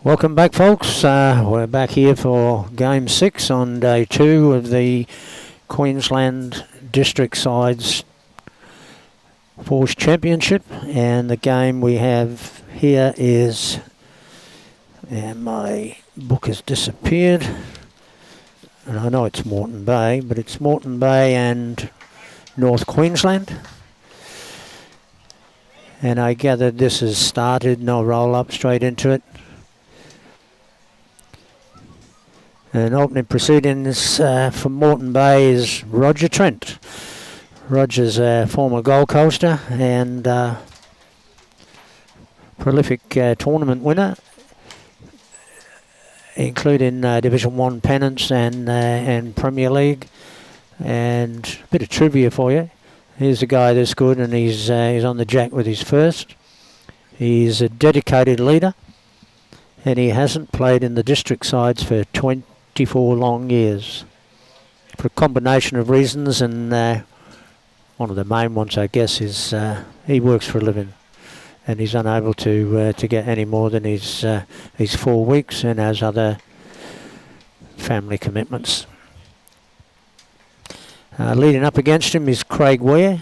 Welcome back, folks. We're back here for Game 6 on Day 2 of the Queensland District Sides Force Championship. And the game we have here is... and my book has disappeared. And I know it's Moreton Bay, but it's Moreton Bay and North Queensland. And I gathered this has started, no roll up, straight into it. And opening proceedings from Moreton Bay is Roger Trent. Roger's a former Gold Coaster and prolific tournament winner, including Division 1 pennants and Premier League. And a bit of trivia for you. Here's a guy this good, and he's on the jack with his first. He's a dedicated leader, and he hasn't played in the district sides for 24 long years. For a combination of reasons, and one of the main ones, I guess, is he works for a living, and he's unable to get any more than his 4 weeks, and has other family commitments. Leading up against him is Craig Ware,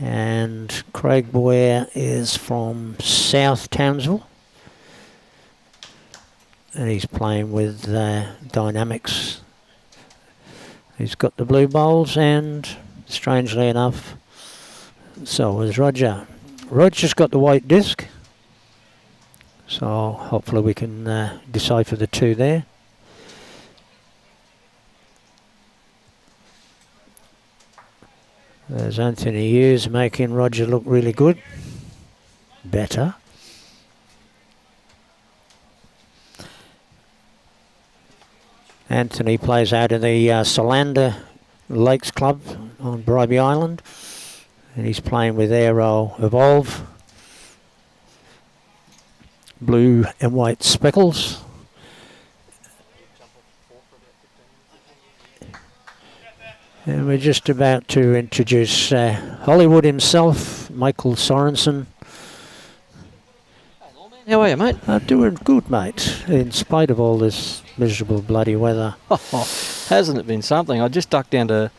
and Craig Ware is from South Townsville, and he's playing with Dynamics. He's got the blue bowls, and strangely enough, so has Roger. Roger's got the white disc, so hopefully we can decipher the two there. There's Anthony Hughes making Roger look really good. Better. Anthony plays out of the Solander Lakes Club on Bribey Island. And he's playing with Aero Evolve. Blue and white speckles. And we're just about to introduce Hollywood himself, Michael Sorensen. How are you, mate? I'm doing good, mate, in spite of all this miserable bloody weather. Hasn't it been something? I just ducked down to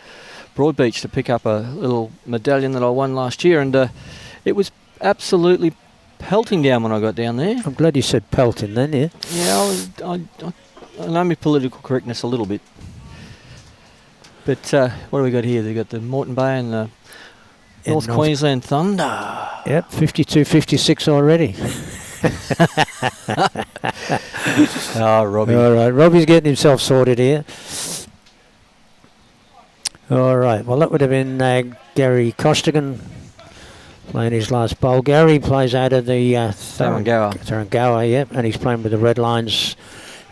Broadbeach to pick up a little medallion that I won last year, and it was absolutely pelting down when I got down there. I'm glad you said pelting then, yeah? Yeah, I know my political correctness a little bit. But what do we got here? They've got the Moreton Bay and the North Queensland Thunder. Yep, 52-56 already. Oh, Robbie. All right, Robbie's getting himself sorted here. All right, well, that would have been Gary Costigan playing his last bowl. Gary plays out of the Tarrangower, yep, and he's playing with the Red Lions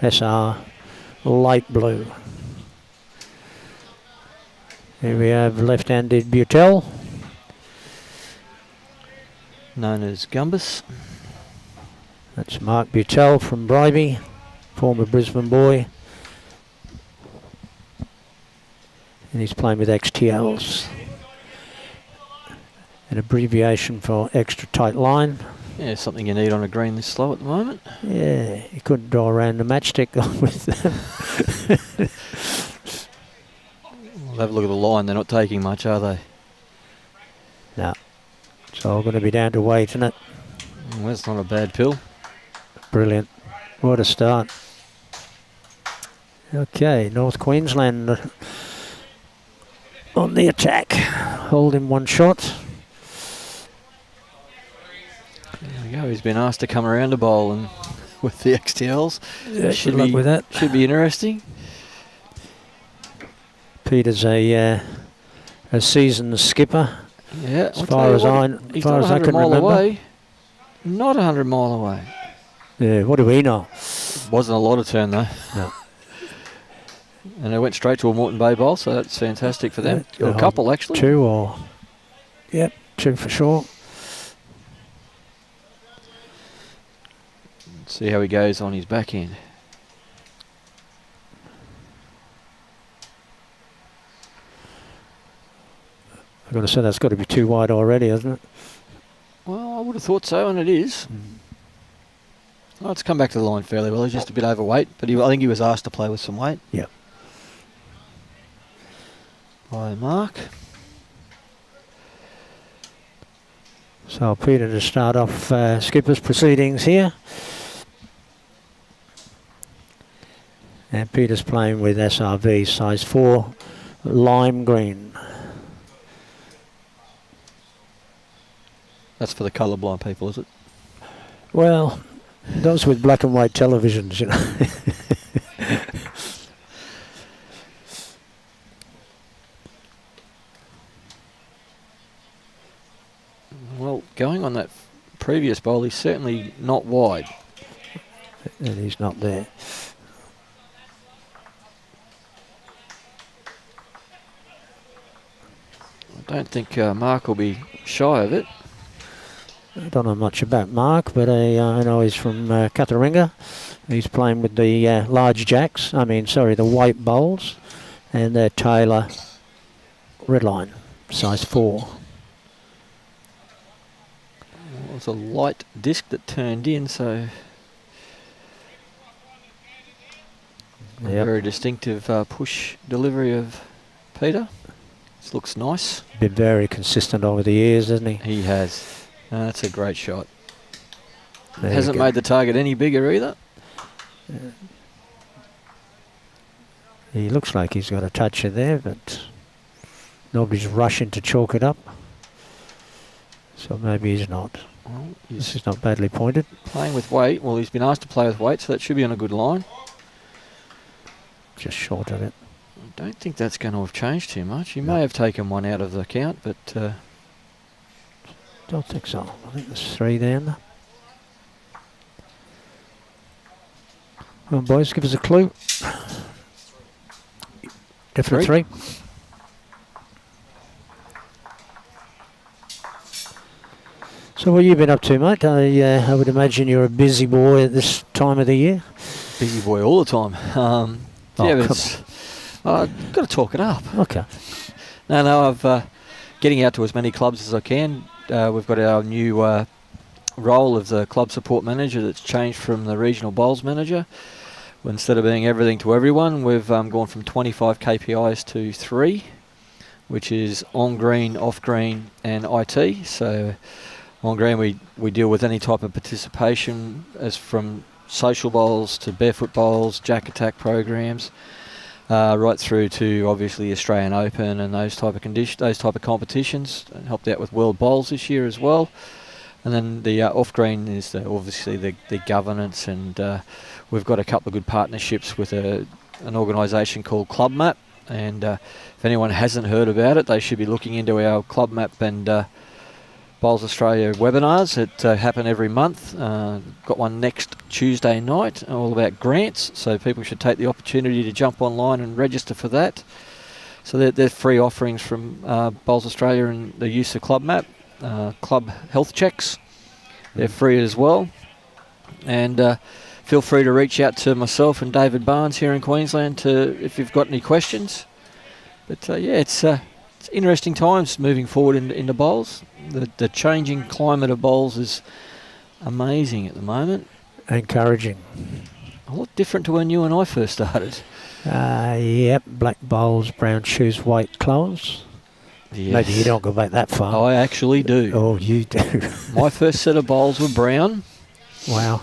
SR light blue. Here we have left-handed Beutell, known as Gumbus. That's Mark Beutell from Bribey, former Brisbane boy. And he's playing with XTLs. An abbreviation for extra tight line. Yeah, something you need on a green this slow at the moment. Yeah, you couldn't draw around the matchstick with them. We'll have a look at the line. They're not taking much, are they? No. It's all going to be down to weight, isn't it? Well, that's not a bad pill. Brilliant. What a start. Okay, North Queensland on the attack. Holding one shot. There we go. He's been asked to come around a bowl and with the XTLs. Yeah, good luck with that. Should be interesting. Peter's a seasoned skipper. Yeah, as far as I can remember. Away. Not 100 mile away. Yeah, what do we know? Wasn't a lot of turn though. No. And they went straight to a Moreton Bay bowl, so that's fantastic for them. Or a couple actually. Two or, yep, two for sure. Let's see how he goes on his back end. I've got to say that's got to be too wide already, hasn't it? Well, I would have thought so, and it is. Oh, it's come back to the line fairly well. He's just a bit overweight, but I think he was asked to play with some weight. Yep. By Mark. So Peter to start off skipper's proceedings here. And Peter's playing with SRV size 4 lime green. That's for the colourblind people, is it? Well, those with black and white televisions, you know. Well, going on that previous bowl, he's certainly not wide. And he's not there. I don't think Mark will be shy of it. I don't know much about Mark, but I know he's from Catharinga. He's playing with the large jacks, the white bowls, and their Taylor redline, size 4. It was a light disc that turned in, so a very distinctive push delivery of Peter. This looks nice. Been very consistent over the years, hasn't he? He has. That's a great shot. There Hasn't made the target any bigger either. He looks like he's got a toucher there, but nobody's rushing to chalk it up. So maybe he's not. Well, This is not badly pointed. Playing with weight. Well, he's been asked to play with weight, so that should be on a good line. Just short of it. I don't think that's going to have changed too much. He may have taken one out of the count, but Don't think so. I think there's 3 then. Come on, boys, give us a clue. Definite 3. So what have you been up to, mate? I would imagine you're a busy boy at this time of the year. busy boy all the time. Yeah, but it's, I've got to talk it up. Okay. No, I've getting out to as many clubs as I can. We've got our new role of the club support manager that's changed from the regional bowls manager. Instead of being everything to everyone, we've gone from 25 KPIs to 3, which is on green, off green, and IT. So on green, we deal with any type of participation, as from social bowls to barefoot bowls, jack attack programs, right through to obviously Australian Open and those type of competitions. And helped out with World Bowls this year as well. And then the off green is obviously the governance, and we've got a couple of good partnerships with an organisation called Club Map. And if anyone hasn't heard about it, they should be looking into our Club Map and Bowls Australia webinars that happen every month. Got one next Tuesday night, all about grants, so people should take the opportunity to jump online and register for that. So they're free offerings from Bowls Australia and the use of Club Map. Club health checks, they're free as well. And feel free to reach out to myself and David Barnes here in Queensland if you've got any questions. But yeah, it's interesting times moving forward in the bowls. The changing climate of bowls is amazing at the moment. Encouraging. A lot different to when you and I first started. Yep, black bowls, brown shoes, white clothes. Yes. Maybe you don't go back that far. I actually do. Oh, you do. My first set of bowls were brown. Wow.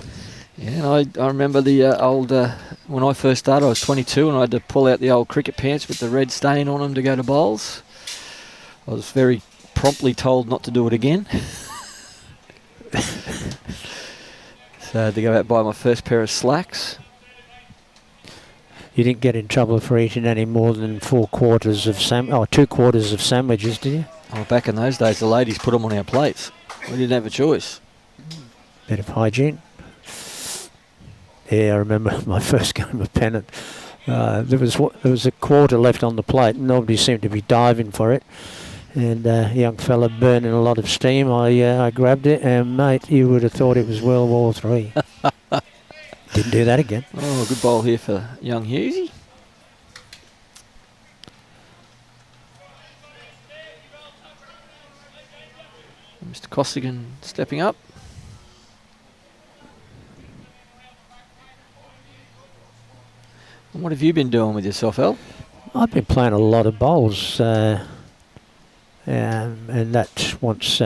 Yeah, I remember the old, when I first started, I was 22 and I had to pull out the old cricket pants with the red stain on them to go to bowls. I was very promptly told not to do it again. So I had to go out and buy my first pair of slacks. You didn't get in trouble for eating any more than 2 quarters of sandwiches, did you? Oh, back in those days, the ladies put them on our plates. We didn't have a choice. Bit of hygiene. Yeah, I remember my first game of pennant. There was a quarter left on the plate, and nobody seemed to be diving for it. And a young fella burning a lot of steam. I grabbed it, and mate, you would have thought it was World War III. Didn't do that again. Oh, good bowl here for young Hughesy. Mr. Costigan stepping up. What have you been doing with yourself, Al? I've been playing a lot of bowls, and that once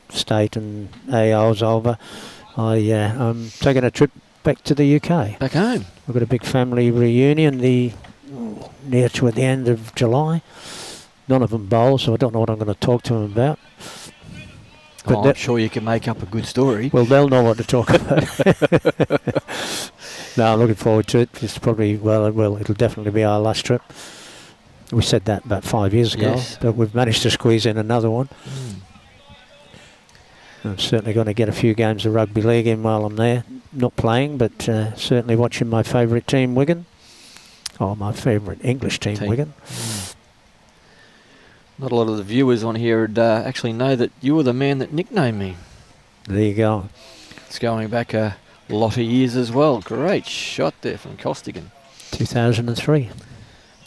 state and AO's over, I'm taking a trip back to the UK. Back home? We've got a big family reunion near to the end of July. None of them bowl, so I don't know what I'm going to talk to them about. But I'm sure you can make up a good story. Well, they'll know what to talk about. No, I'm looking forward to it. It's probably, it'll definitely be our last trip. We said that about 5 years ago, Yes. but we've managed to squeeze in another one. Mm. I'm certainly going to get a few games of rugby league in while I'm there. Not playing, but certainly watching my favourite team, Wigan. Oh, my favourite English team, Wigan. Mm. Not a lot of the viewers on here would actually know that you were the man that nicknamed me. There you go. It's going back a lot of years as well. Great shot there from Costigan. 2003.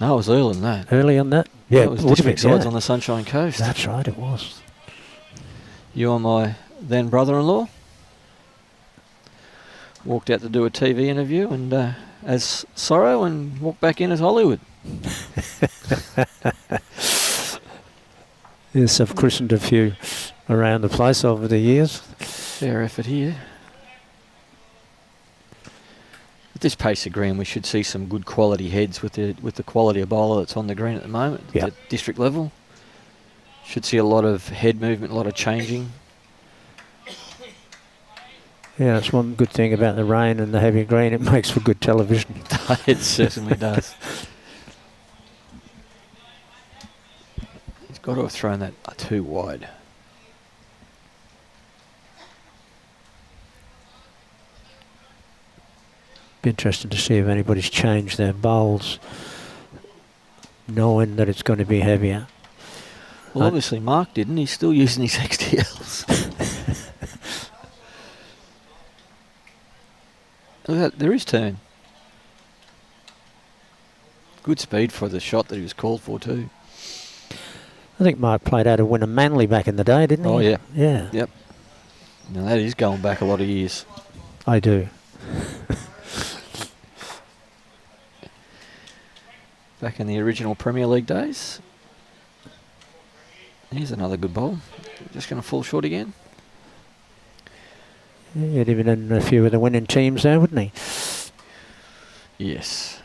No, it was earlier than that. Early on that? Yeah, it was would have district been, sides on the Sunshine Coast. That's right, it was. You and my then brother-in-law walked out to do a TV interview and as Sorrow and walked back in as Hollywood. Yes, I've christened a few around the place over the years. Fair effort here. At this pace of green, we should see some good quality heads with the quality of bowler that's on the green at the moment Yep. at district level. Should see a lot of head movement, a lot of changing. Yeah, that's one good thing about the rain and the heavy green. It makes for good television. It certainly does. He's got to have thrown that too wide. Be interesting to see if anybody's changed their bowls, knowing that it's going to be heavier. Well, obviously Mark didn't. He's still using his XTLs. Look at that, there is turn. Good speed for the shot that he was called for too. I think Mark played out of Winner Manly back in the day, didn't he? Oh yeah. Yeah. Yep. Now that is going back a lot of years. I do. Back in the original Premier League days. Here's another good ball. Just going to fall short again. Yeah, he'd have been in a few of the winning teams there, wouldn't he? Yes.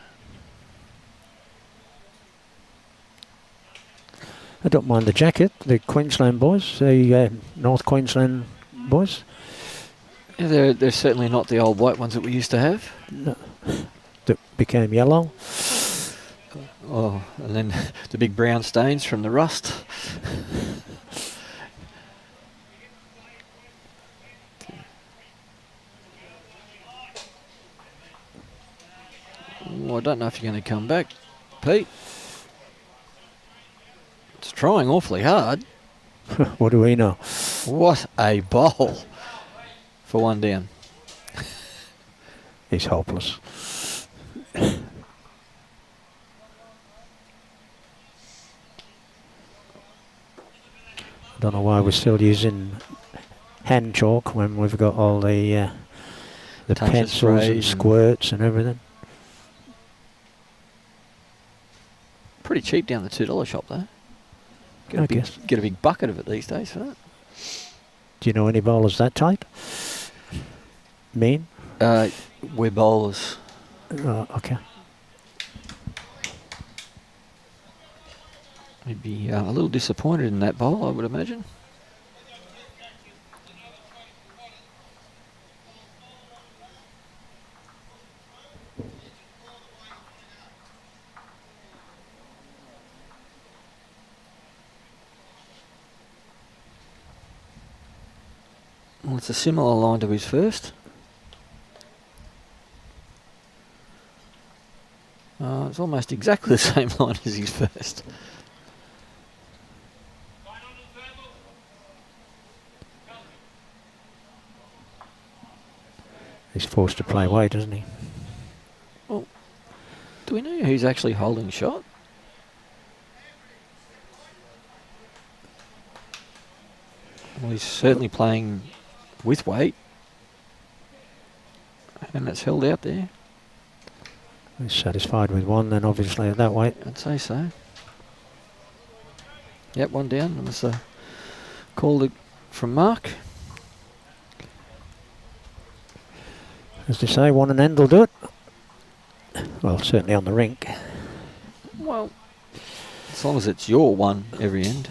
I don't mind the jacket, the Queensland boys, the North Queensland boys. Yeah, they're certainly not the old white ones that we used to have. No, that became yellow. Oh, and then the big brown stains from the rust. Well, I don't know if you're going to come back, Pete. It's trying awfully hard. What do we know? What a bowl for one down. He's hopeless. I don't know why we're still using hand chalk when we've got all the Touch pencils and squirts and everything. Pretty cheap down the $2 shop though. I guess. Get a big bucket of it these days for that. Do you know any bowlers that type? Mean? We're bowlers. Okay. He'd be a little disappointed in that bowl, I would imagine. Well, it's a similar line to his first. It's almost exactly the same line as his first. He's forced to play weight, isn't he? Well, do we know who's actually holding shot? Well, he's certainly playing with weight. And it's held out there. He's satisfied with one then, obviously, at that weight. I'd say so. Yep, one down. That was a call from Mark. As they say, one and end will do it. Well, certainly on the rink. Well, as long as it's your one every end.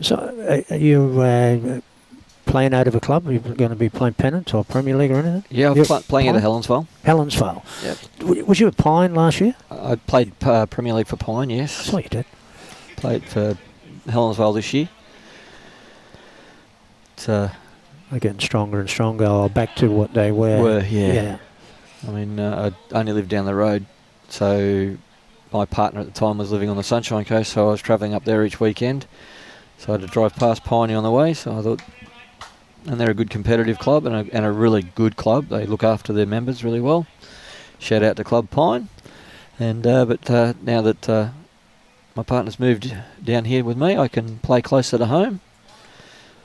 So, are you playing out of a club? Are you going to be playing pennant or Premier League or anything? Yeah, I'm playing at Helensvale. Helensvale. Yep. Was you at Pine last year? I played Premier League for Pine, yes. I thought you did. Played for Helensvale this year. They're getting stronger and stronger, or back to what they were. Yeah. I mean, I only lived down the road, so my partner at the time was living on the Sunshine Coast, so I was travelling up there each weekend. So I had to drive past Piney on the way, so I thought, and they're a good competitive club and a really good club. They look after their members really well. Shout out to Club Pine. And but now that my partner's moved down here with me, I can play closer to home.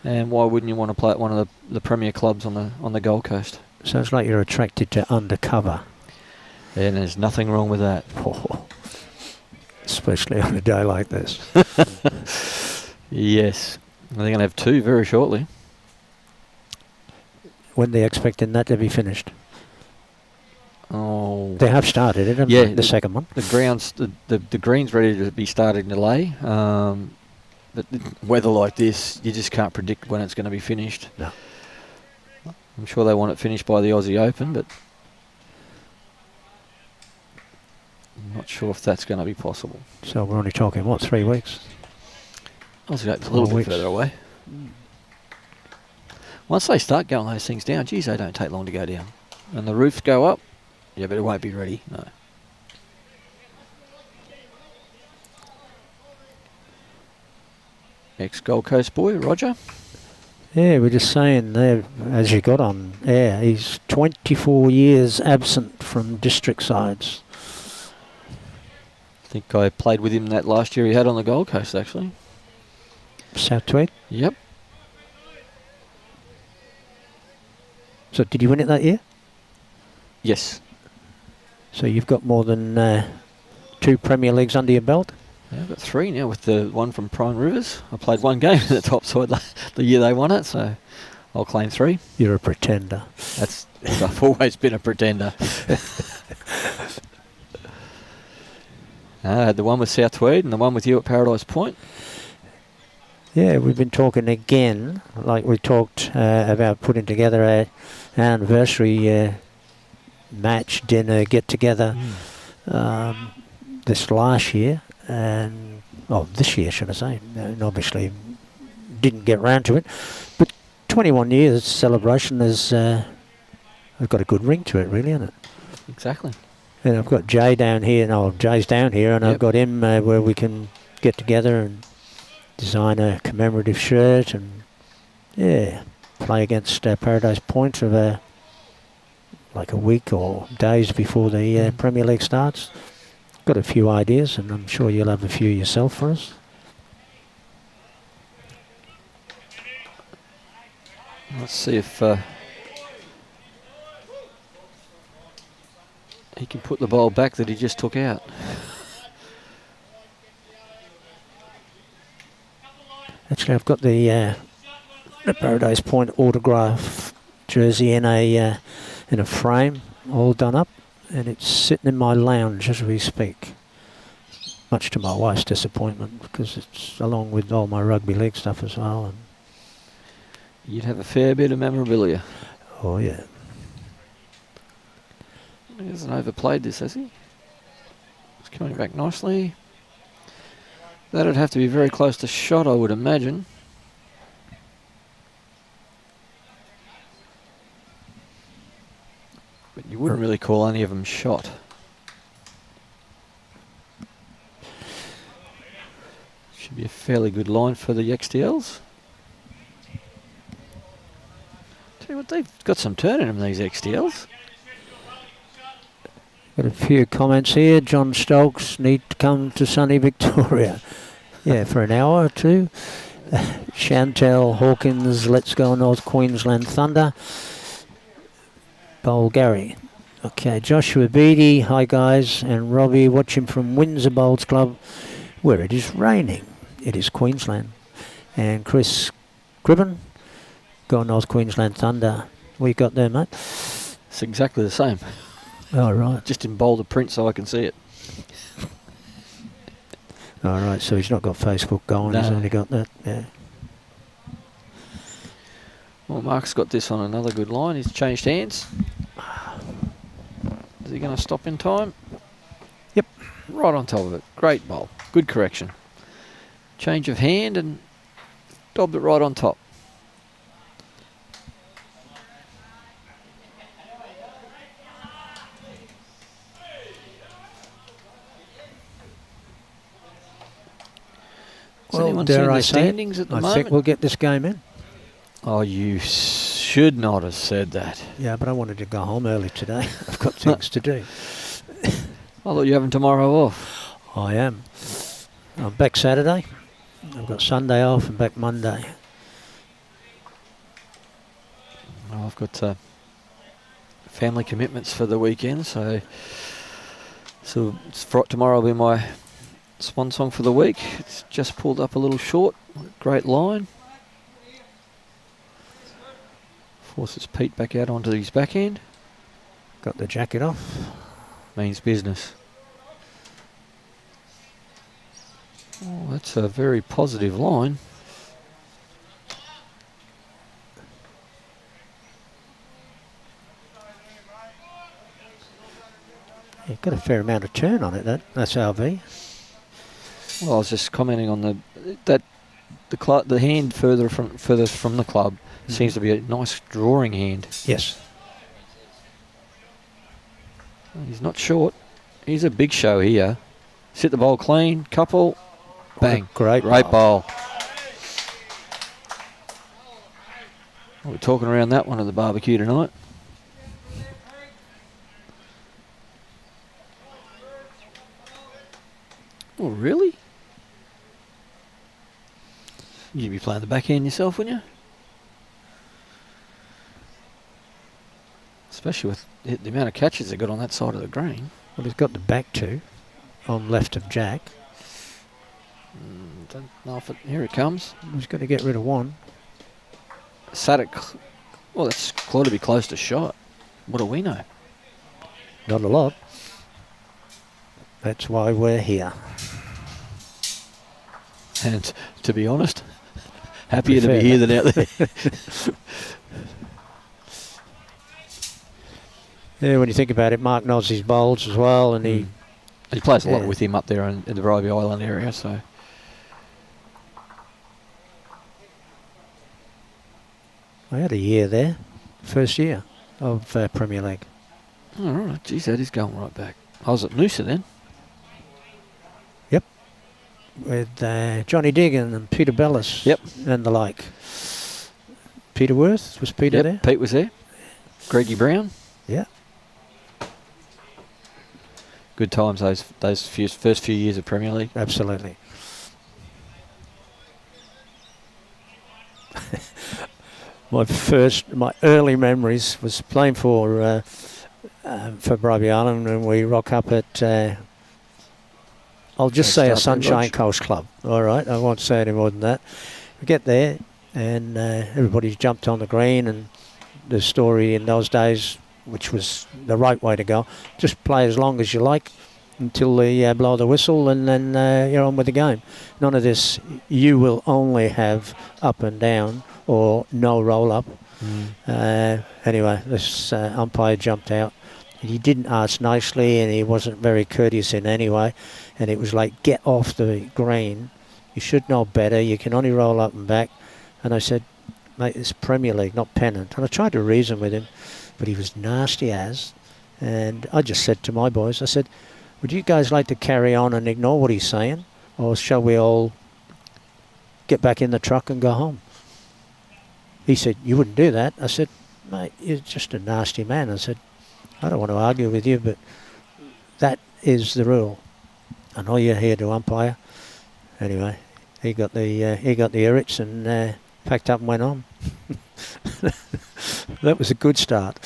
And why wouldn't you want to play at one of the premier clubs on the Gold Coast? Sounds like you're attracted to undercover. And there's nothing wrong with that. Oh, especially on a day like this. Yes. They're going to have two very shortly. When they're expecting that to be finished? Oh, they have started it, haven't they? The second one. The grounds, the green's ready to be starting to lay. But weather like this, you just can't predict when it's going to be finished. No. I'm sure they want it finished by the Aussie Open, but I'm not sure if that's going to be possible. So we're only talking, what, 3 weeks? Aussie Open's a little bit further away. Once they start going those things down, geez, they don't take long to go down. And the roofs go up, yeah, but it won't be ready, no. Ex-Gold Coast boy, Roger. Yeah, we're just saying there, as you got on air, he's 24 years absent from district sides. I think I played with him that last year he had on the Gold Coast, actually. South Tweed? Yep. So did you win it that year? Yes. So you've got more than 2 Premier Leagues under your belt? Yeah, I've got 3 now with the one from Prime Rivers. I played 1 game in the top side the year they won it, so I'll claim 3. You're a pretender. I've always been a pretender. I had the one with South Tweed and the one with you at Paradise Point. Yeah, we've been talking again, like we talked about putting together an anniversary match, dinner, get-together this last year. And this year, should I say, and obviously didn't get round to it, but 21 years celebration has got a good ring to it, really, hasn't it? Exactly. And I've got Jay down here, Jay's down here, and I've got him where we can get together and design a commemorative shirt and play against Paradise Point of like a week or days before the Premier League starts. Got a few ideas, and I'm sure you'll have a few yourself for us. Let's see if he can put the ball back that he just took out. Actually, I've got the Paradise Point autograph jersey in a frame, all done up. And it's sitting in my lounge as we speak. Much to my wife's disappointment, because it's along with all my rugby league stuff as well. And you'd have a fair bit of memorabilia. Oh, yeah. He hasn't overplayed this, has he? It's coming back nicely. That'd have to be very close to shot, I would imagine. But you wouldn't really call any of them shot. Should be a fairly good line for the XTLs. Tell you what, they've got some turn in them, these XTLs. Got a few comments here. John Stokes need to come to sunny Victoria. Yeah, for an hour or two. Chantel Hawkins, Let's Go North Queensland Thunder. Bulgari. Okay, Joshua Beattie, hi guys, and Robbie watching from Windsor Bowls Club, where it is raining. It is Queensland. And Chris Gribben, Go North Queensland Thunder. What you got there, mate? It's exactly the same. All right. Just in bolder print so I can see it. All right, so he's not got Facebook going, he's No. only got that, yeah. Well, Mark's got this on another good line. He's changed hands. Is he going to stop in time? Yep. Right on top of it. Great bowl. Good correction. Change of hand and dobbed it right on top. Has anyone seen the standings at the moment? I think we'll get this game in. Oh, you should not have said that. Yeah, but I wanted to go home early today. I've got things to do. I thought you were having tomorrow off. I am. I'm back Saturday. I've got Sunday off and back Monday. Well, I've got family commitments for the weekend, so tomorrow will be my swan song for the week. It's just pulled up a little short. Great line. Forces Pete back out onto his backhand. Got the jacket off. Means business. Oh, that's a very positive line. Yeah, got a fair amount of turn on it. That's RV. Well, I was just commenting on the hand furthest from the club seems to be a nice drawing hand. Yes. He's not short. He's a big show here. Sit the bowl clean, couple, bang. Great bowl. We're talking around that one at the barbecue tonight. Oh, really? You'd be playing the backhand yourself, wouldn't you? Especially with the amount of catches they got on that side of the green. Well, he's got the back two on left of Jack. Don't know if here it comes. He's got to get rid of one. Sadek. Well, that's got to be close to shot. What do we know? Not a lot. That's why we're here. And to be honest, happier to be here than out there. Yeah, when you think about it, Mark knows his bowls as well, and he plays a lot with him up there in the Bribey Island area. So I had a year there, first year of Premier League. all right, geez, that is going right back. I was at Noosa then. Yep, with Johnny Diggin and Peter Bellis. Yep, and the like. Peter Worth, was Peter there? Pete was there. Greggy Brown. Yeah. Good times those first few years of Premier League. Absolutely. My early memories was playing for Bribey Island, and we rock up at I'll just say a Sunshine Coast Club. All right, I won't say any more than that. We get there, and everybody's jumped on the green, and the story in those days, which was the right way to go, just play as long as you like until they blow the whistle, and then you're on with the game. None of this, you will only have up and down or no roll up. Anyway, this umpire jumped out. He didn't ask nicely, and he wasn't very courteous in any way, and it was like, get off the green. You should know better. You can only roll up and back. And I said, mate, it's Premier League, not pennant. And I tried to reason with him, but he was nasty as. And I just said to my boys, I said, would you guys like to carry on and ignore what he's saying, or shall we all get back in the truck and go home? He said, you wouldn't do that. I said, mate, you're just a nasty man. I said, I don't want to argue with you, but that is the rule. I know you're here to umpire. Anyway, he got the Eritz and packed up and went on. That was a good start.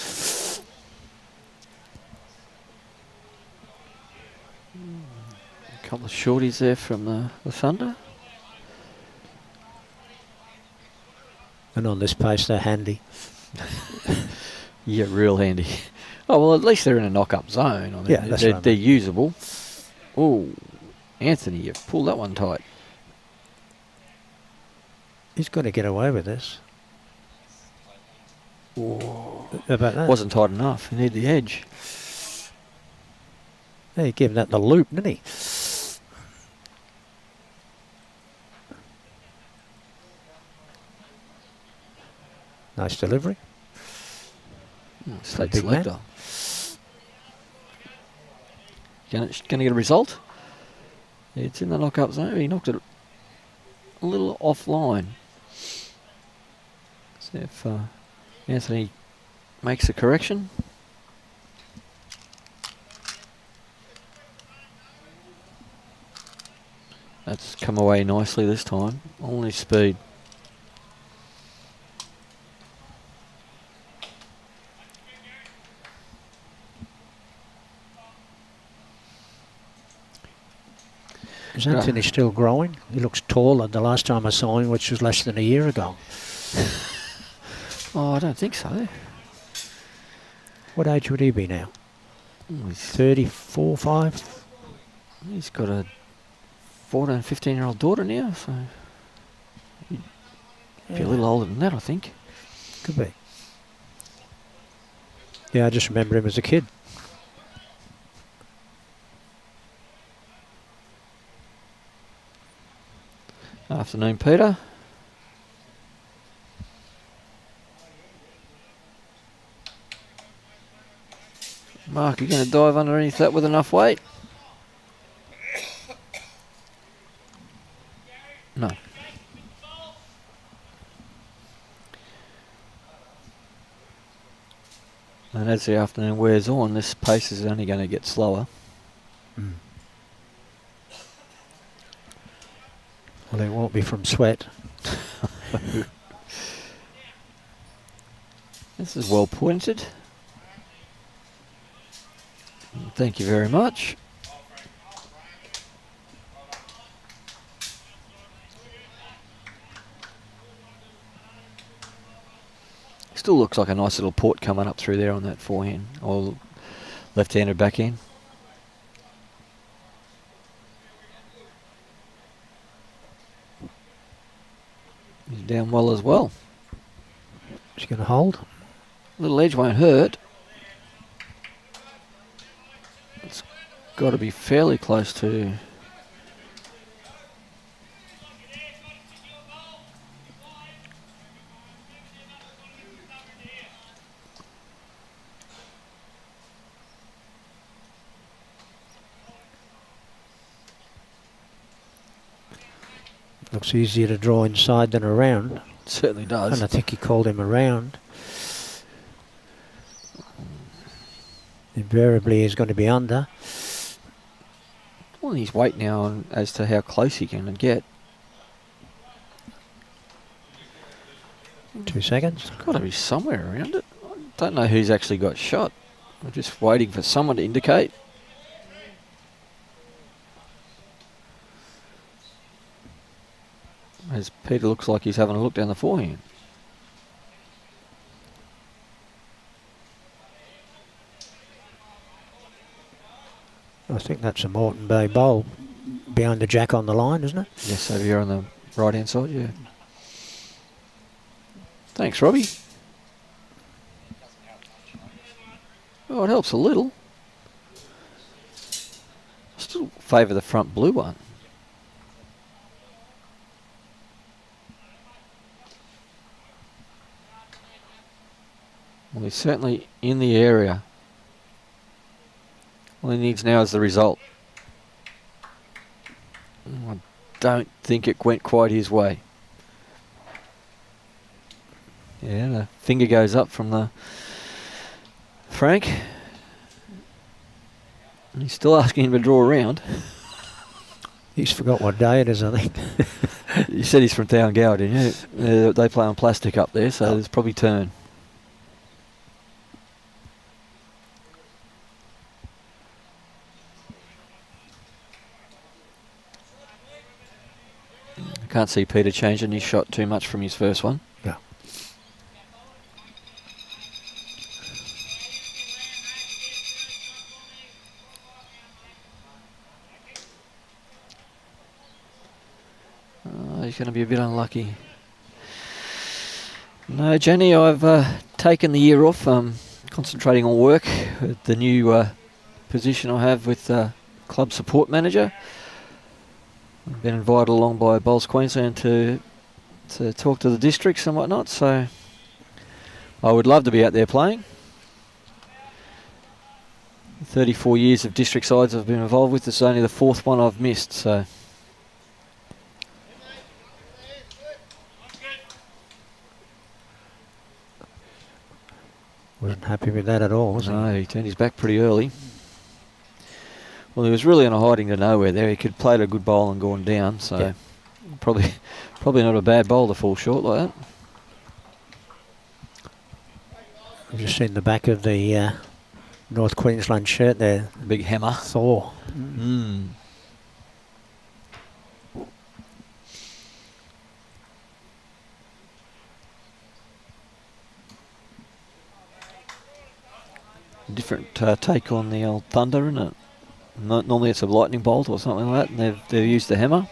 A couple of shorties there from the Thunder. And on this pace, they're handy. Yeah, real handy. Oh, well, at least they're in a knock-up zone. I mean, Yeah, that's right. they're usable. Oh, Anthony, you pulled that one tight. He's got to get away with this. Oh, How about that? wasn't tight enough. He needed the edge. Yeah, he gave that the loop, didn't he? Nice delivery. State big man. selector. Going to get a result? It's in the knock-up zone. He knocked it a little offline. See if Anthony makes a correction. That's come away nicely this time. Only speed. Is Anthony still growing? He looks taller the last time I saw him, which was less than a year ago. Oh, I don't think so. What age would he be now? Oh, 34, 5? he's got a 14, 15-year-old daughter now, so he'd be a little older than that, I think. Could be. Yeah, I just remember him as a kid. Afternoon, Peter. Mark, you going to dive underneath that with enough weight? No. And as the afternoon wears on, this pace is only going to get slower. Mm. Well, it won't be from sweat. This is well pointed. Thank you very much. Still looks like a nice little port coming up through there on that forehand or left-handed backhand. He's down well as well. She's going to hold. Little edge won't hurt. It's got to be fairly close to. Looks easier to draw inside than around. It certainly does. And I think he called him around. Invariably he's going to be under. Well, he's waiting now on as to how close he can get. 2 seconds. Got to be somewhere around it. I don't know who's actually got shot. We're just waiting for someone to indicate. As Peter looks like he's having a look down the forehand. I think that's a Moreton Bay bowl behind the jack on the line, isn't it? Yes, over here on the right-hand side, yeah. Thanks, Robbie. Oh, it helps a little. Still favour the front blue one. Well, he's certainly in the area. All he needs now is the result. I don't think it went quite his way. Yeah, the finger goes up from the Frank. And he's still asking him to draw around. He's forgot what day it is, I think. You said he's from Town-Gower, didn't you? They play on plastic up there, so there's probably turn. I can't see Peter changing his shot too much from his first one. Yeah. He's going to be a bit unlucky. No, Jenny, I've taken the year off, concentrating on work. The new position I have with club support manager. I've been invited along by Bowls Queensland to talk to the districts and whatnot, so I would love to be out there playing. 34 years of district sides I've been involved with. This is only the 4th one I've missed, so. Wasn't happy with that at all, was he? No, he turned his back pretty early. Well, he was really on a hiding to nowhere there. He could have played a good bowl and gone down, so yeah. probably not a bad bowl to fall short like that. I've just seen the back of the North Queensland shirt there. Big hammer. Thor. Mm. Different take on the old thunder, isn't it? Normally it's a lightning bolt or something like that, and they've used the hammer.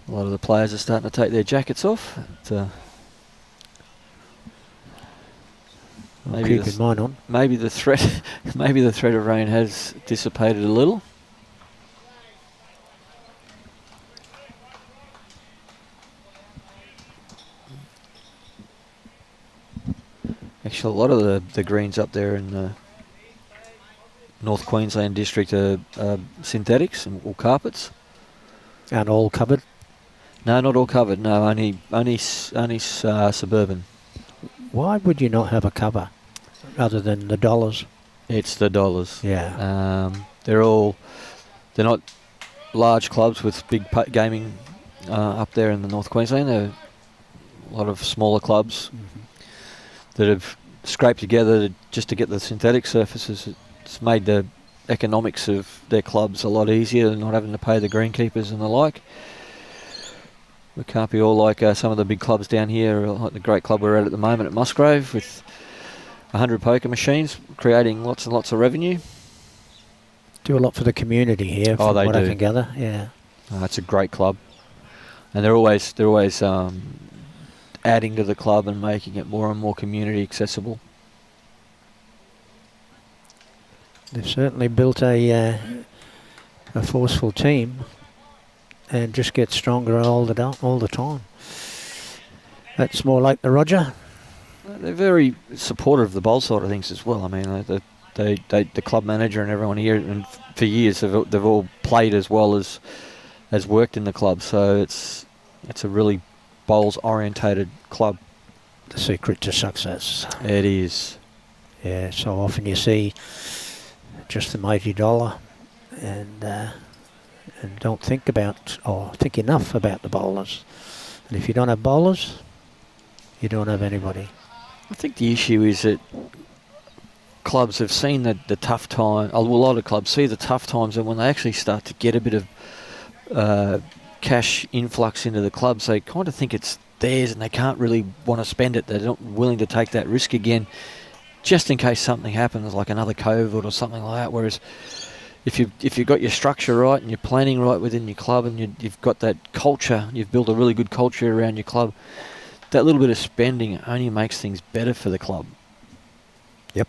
A lot of the players are starting to take their jackets off. Maybe keeping mine on. Maybe the threat, maybe the threat of rain has dissipated a little. Actually, a lot of the greens up there in the North Queensland district are synthetics or carpets. And all covered? No, not all covered. No, only suburban. Why would you not have a cover other than the dollars? It's the dollars. Yeah. They're not large clubs with big gaming up there in the North Queensland. They're a lot of smaller clubs that have scraped together just to get the synthetic surfaces. It's made the economics of their clubs a lot easier, not having to pay the greenkeepers and the like. We can't be all like some of the big clubs down here, like the great club we're at the moment at Musgrave, with 100 poker machines, creating lots and lots of revenue. Do a lot for the community here, from what I can gather. Yeah. It's a great club, and they're always adding to the club and making it more and more community accessible. They've certainly built a forceful team, and just get stronger all the time. That's more like the Roger. They're very supportive of the bowl side of things as well. I mean, the club manager and everyone here, and for years they've all played as well as worked in the club. So it's a really bowls orientated club. The secret to success. It is. Yeah. So often you see just the mighty dollar, and don't think enough about the bowlers. And if you don't have bowlers, you don't have anybody. I think the issue is that clubs have seen the tough time. A lot of clubs see the tough times, and when they actually start to get a bit of cash influx into the clubs, they kind of think it's theirs, and they can't really want to spend it. They're not willing to take that risk again, just in case something happens, like another COVID or something like that. Whereas if you've got your structure right and you're planning right within your club, and you've got that culture, you've built a really good culture around your club, that little bit of spending only makes things better for the club. Yep.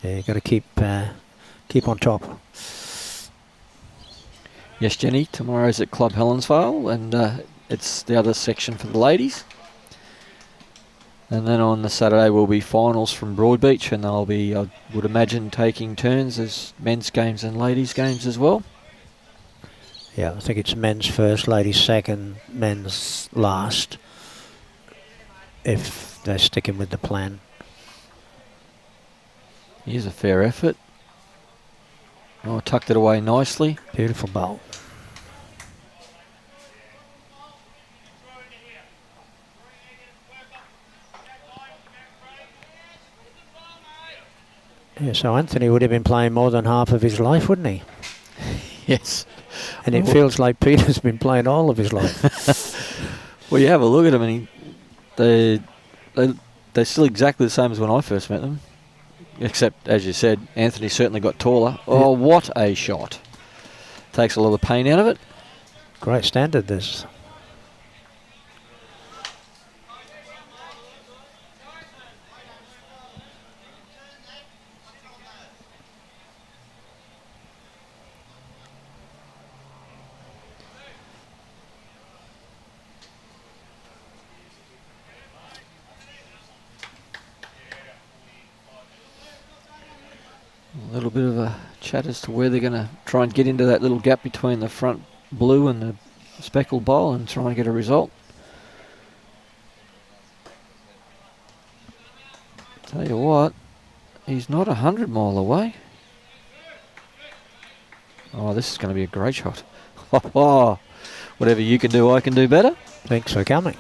Yeah, you got to keep on top. Yes, Jenny, tomorrow's at Club Helensvale, and it's the other section for the ladies. And then on the Saturday will be finals from Broadbeach, and they'll be, I would imagine, taking turns as men's games and ladies' games as well. Yeah, I think it's men's first, ladies second, men's last, if they're sticking with the plan. Here's a fair effort. Oh, tucked it away nicely. Beautiful bowl. Yeah, so Anthony would have been playing more than half of his life, wouldn't he? Yes. And it feels like Peter's been playing all of his life. Well, you have a look at them, and they're still exactly the same as when I first met them. Except, as you said, Anthony certainly got taller. Oh, what a shot. Takes a lot of the pain out of it. Great standard, this. A little bit of a chat as to where they're going to try and get into that little gap between the front blue and the speckled bowl and try and get a result. Tell you what, he's not 100 mile away. Oh, this is going to be a great shot. Whatever you can do, I can do better. Thanks for coming.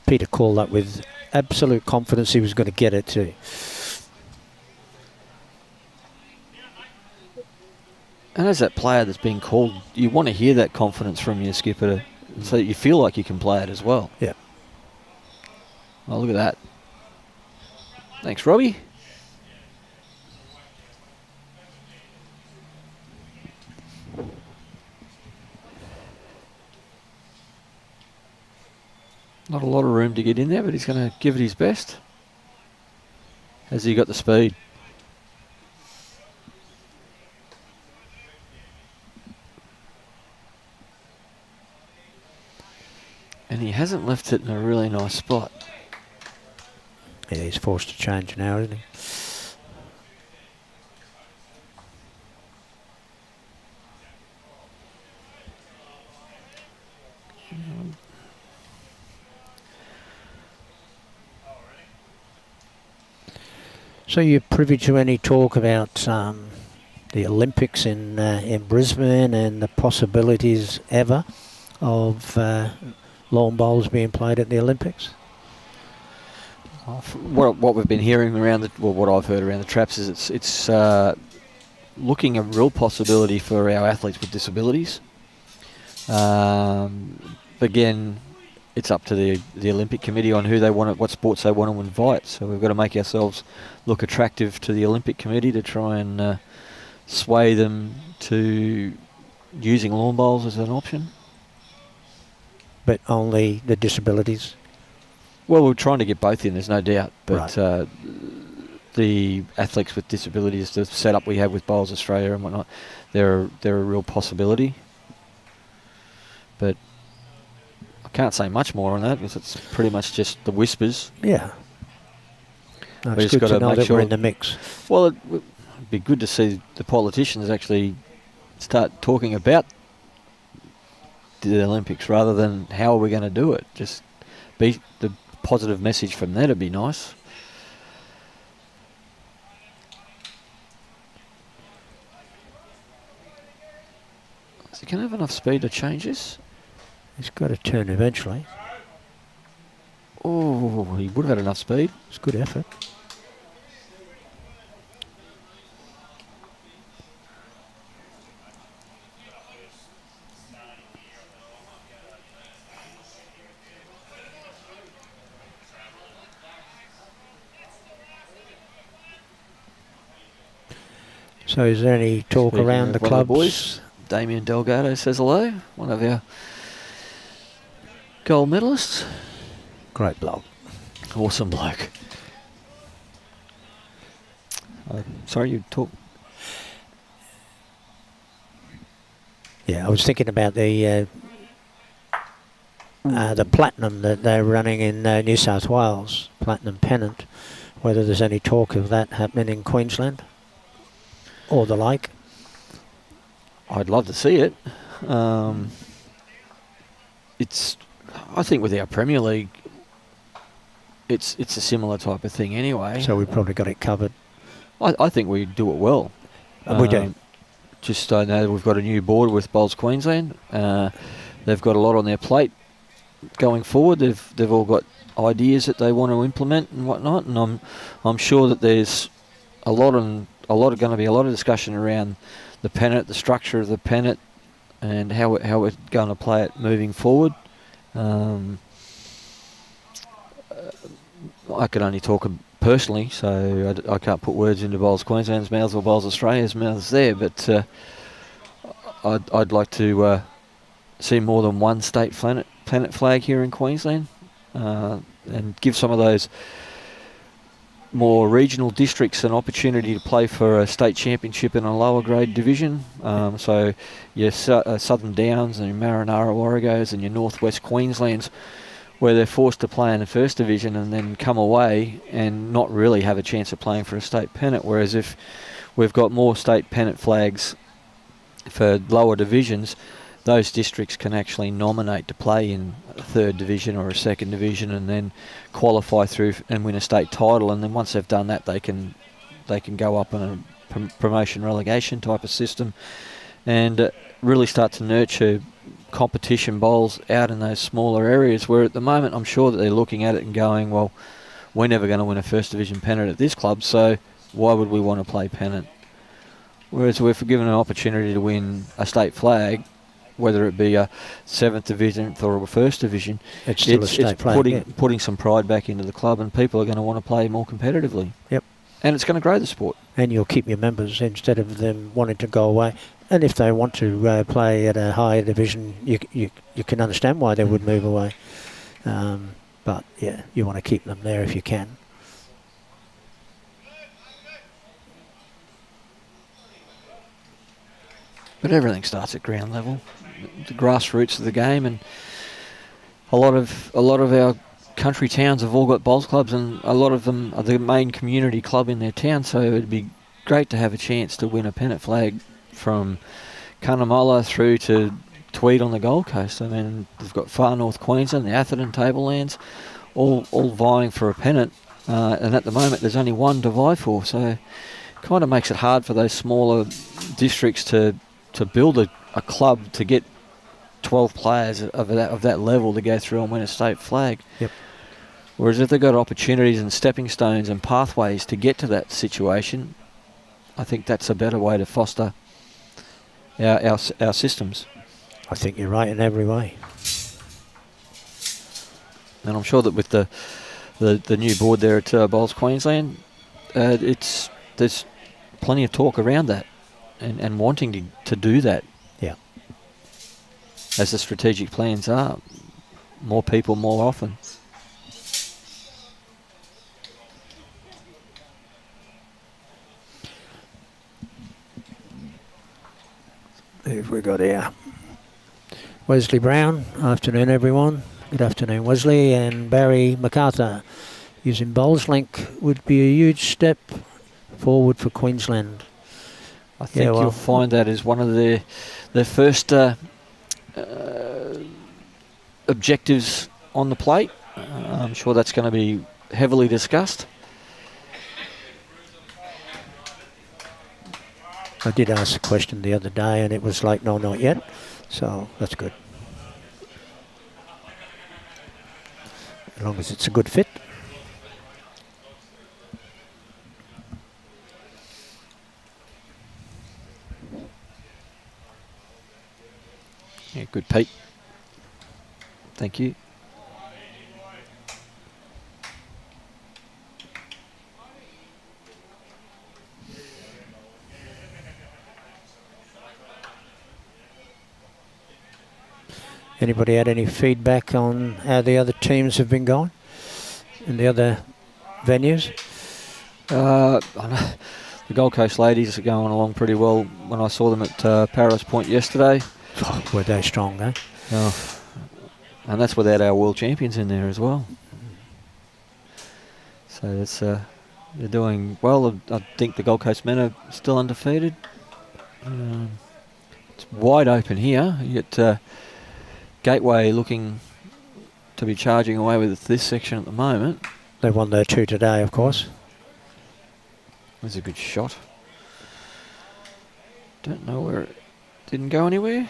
Peter called up with absolute confidence he was going to get it too. And as that player that's being called, you want to hear that confidence from your skipper so that you feel like you can play it as well. Yeah. Oh, look at that. Thanks, Robbie. Not a lot of room to get in there, but he's going to give it his best. Has he got the speed? And he hasn't left it in a really nice spot. Yeah, he's forced to change now, isn't he? So you're privy to any talk about the Olympics in Brisbane and the possibilities ever of lawn bowls being played at the Olympics? What we've been hearing around what I've heard around the traps is it's looking a real possibility for our athletes with disabilities. Again, it's up to the Olympic Committee on who they want, what sports they want to invite. So we've got to make ourselves look attractive to the Olympic Committee to try and sway them to using lawn bowls as an option. But only the disabilities? Well, we're trying to get both in, there's no doubt. But right. The athletes with disabilities, the setup we have with Bowls Australia and whatnot, they're a real possibility. But I can't say much more on that because it's pretty much just the whispers. Yeah. No, We it's just good got to know make that sure we're in the mix. Well, it'd be good to see the politicians actually start talking about the Olympics rather than how are we going to do it. Just be the positive message from there to be nice. Is he going to have enough speed to change this? He's got to turn eventually. Oh, he would have had enough speed. It's good effort. So is there any talk Speaking around of the one of clubs? the boys, Damien Delgado says hello, one of our gold medalists. Great bloke. Awesome bloke. Sorry, you talk. Yeah, I was thinking about the platinum that they're running in New South Wales, platinum pennant, whether there's any talk of that happening in Queensland or the like. I'd love to see it. I think with our Premier League, it's a similar type of thing anyway. So we've probably got it covered. I think we do it well. We do. Just I know we've got a new board with Bowls Queensland. They've got a lot on their plate going forward. They've all got ideas that they want to implement and whatnot, and I'm sure that there's going to be a lot of discussion around the pennant, the structure of the pennant, and how we're going to play it moving forward. I can only talk personally, so I can't put words into Bowls Queensland's mouths or Bowls Australia's mouths there, but I'd like to see more than one state pennant flag here in Queensland, and give some of those more regional districts an opportunity to play for a state championship in a lower grade division. So your Southern Downs and your Marinara Warregos and your Northwest Queenslands, where they're forced to play in the first division and then come away and not really have a chance of playing for a state pennant. Whereas if we've got more state pennant flags for lower divisions, those districts can actually nominate to play in a third division or a second division and then qualify through and win a state title. And then once they've done that, they can go up in a promotion relegation type of system and really start to nurture competition bowls out in those smaller areas, where at the moment I'm sure that they're looking at it and going, well, we're never going to win a first division pennant at this club, so why would we want to play pennant? Whereas if we're given an opportunity to win a state flag, whether it be a 7th division or a first division, It's still a state flag, putting some pride back into the club, and people are going to want to play more competitively. Yep. And it's going to grow the sport. And you'll keep your members instead of them wanting to go away. And if they want to play at a higher division, you can understand why they would move away. But yeah, you want to keep them there if you can. But everything starts at ground level, the grassroots of the game, and a lot of our country towns have all got bowls clubs, and a lot of them are the main community club in their town. So it'd be great to have a chance to win a pennant flag from Cunnamulla through to Tweed on the Gold Coast. I mean, they've got far north Queensland, the Atherton Tablelands, all vying for a pennant, and at the moment there's only one to vie for. So it kind of makes it hard for those smaller districts to build a club to get 12 players of that level to go through and win a state flag. Yep. Whereas if they've got opportunities and stepping stones and pathways to get to that situation, I think that's a better way to foster our systems. I think you're right in every way. And I'm sure that with the new board there at Bowls Queensland, there's plenty of talk around that and wanting to do that. Yeah. As the strategic plans are, more people more often. Who have we got here? Wesley Brown. Afternoon, everyone. Good afternoon, Wesley. And Barry MacArthur. Using Bowls Link would be a huge step forward for Queensland. I think you'll find that is one of their first objectives on the plate. I'm sure that's going to be heavily discussed. I did ask a question the other day and it was like, no, not yet. So that's good. As long as it's a good fit. Yeah, good, Pete. Thank you. Anybody had any feedback on how the other teams have been going in the other venues? I know the Gold Coast ladies are going along pretty well. When I saw them at Paris Point yesterday. Oh, were they strong, eh? Oh, and that's without our world champions in there as well. So it's they're doing well. I think the Gold Coast men are still undefeated. It's wide open here. You get Gateway looking to be charging away with this section at the moment. They won their 2 today, of course. Was a good shot. Don't know where it didn't go anywhere.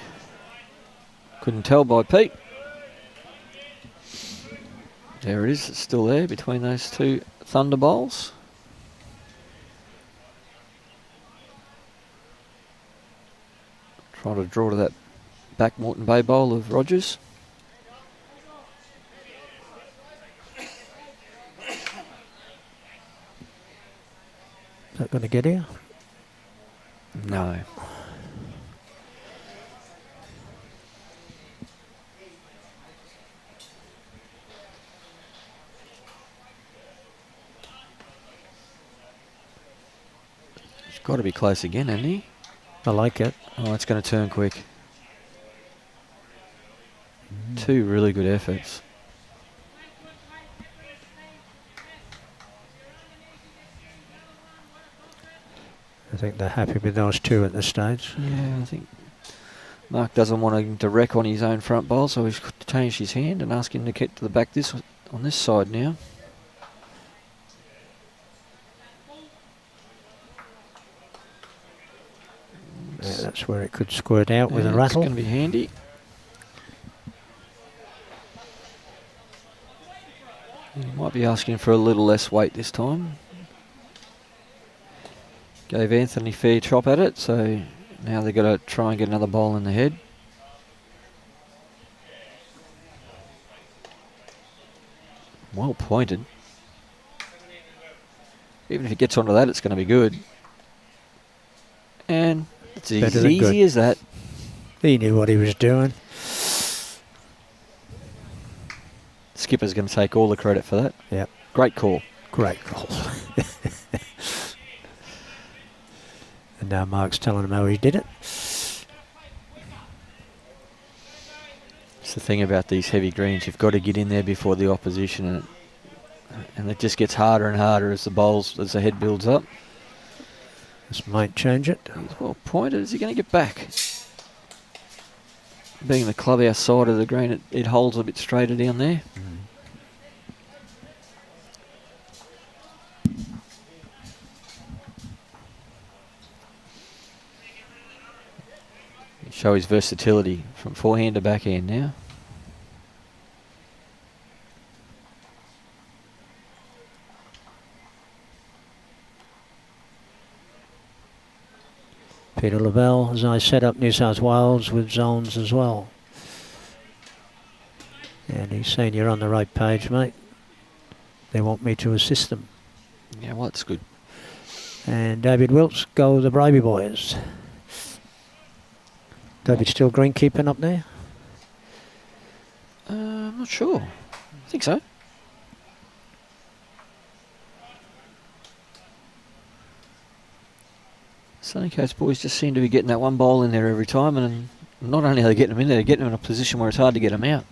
Couldn't tell by Pete. There it is, it's still there between those 2 Thunderbolts. Trying to draw to that back Moreton Bay bowl of Rogers. Is that going to get here? No. He's got to be close again, hasn't he? I like it. Oh, it's going to turn quick. 2 really good efforts. I think they're happy with those 2 at this stage. Yeah, I think Mark doesn't want him to wreck on his own front bowl, so he's changed his hand and asked him to get to the back on this side now. Yeah, that's where it could squirt out with a rattle. It's going to be handy. He might be asking for a little less weight this time. Gave Anthony fair chop at it, so now they've got to try and get another bowl in the head. Well pointed. Even if it gets onto that, it's going to be good. And it's as easy as that. He knew what he was doing. Skipper's going to take all the credit for that. Yep. Great call. Great call. And now Mark's telling him how he did it. It's the thing about these heavy greens. You've got to get in there before the opposition, and it just gets harder and harder as the head builds up. This might change it. He's well pointed. Is he going to get back? Being the clubhouse side of the green, it holds a bit straighter down there. Show his versatility from forehand to backhand now. Peter Lavelle, as I set up New South Wales with zones as well. And he's saying you're on the right page, mate. They want me to assist them. Yeah, well, that's good. And David Wilkes, go the Bravey boys. David still greenkeeping up there? I'm not sure. I think so. Sunny Coast boys just seem to be getting that one bowl in there every time, and not only are they getting them in there, they're getting them in a position where it's hard to get them out.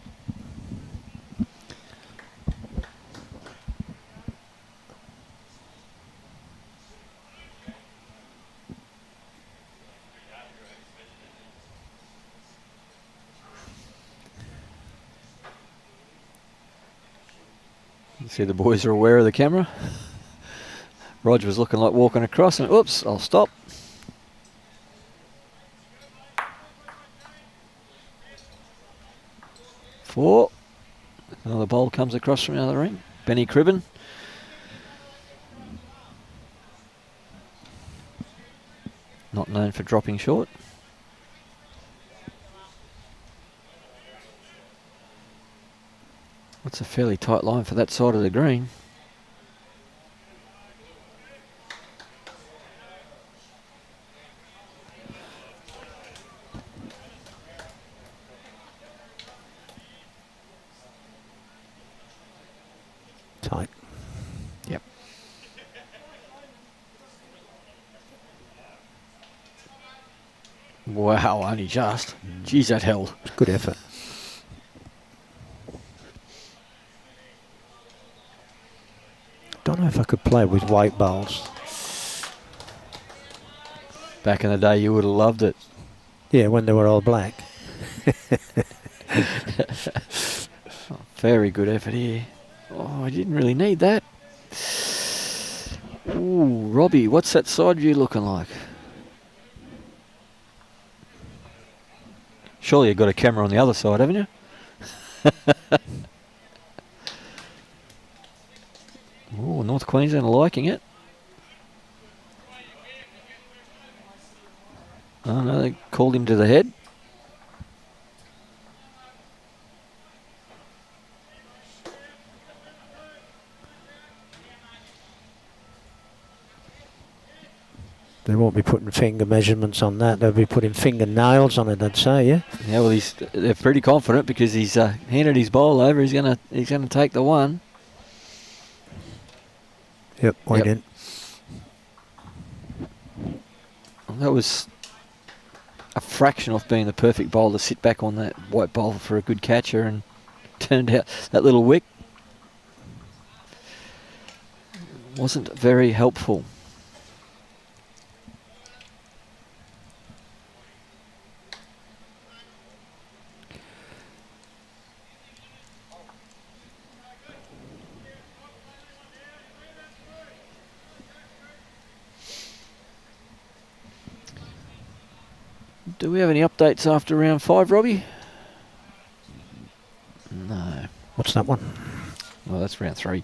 You see the boys are aware of the camera. Roger was looking like walking across and oops, I'll stop. Four. Another bowl comes across from the other ring. Benny Cribben. Not known for dropping short. That's a fairly tight line for that side of the green. Tight. Yep. Wow, only just. Geez, that held. Good effort. Don't know if I could play with white bowls. Back in the day, you would have loved it. Yeah, when they were all black. Very good effort here. Oh, I didn't really need that. Ooh, Robbie, what's that side view looking like? Surely you've got a camera on the other side, haven't you? Oh, North Queensland are liking it. Oh no, they called him to the head. They won't be putting finger measurements on that. They'll be putting fingernails on it, I'd say, yeah? Yeah, well, they're pretty confident because he's handed his ball over. He's gonna take the one. Yep, went in. That was a fraction off being the perfect bowl to sit back on that white bowl for a good catcher, and turned out that little wick wasn't very helpful. Do we have any updates after round 5, Robbie? No. What's that one? Well, that's round 3.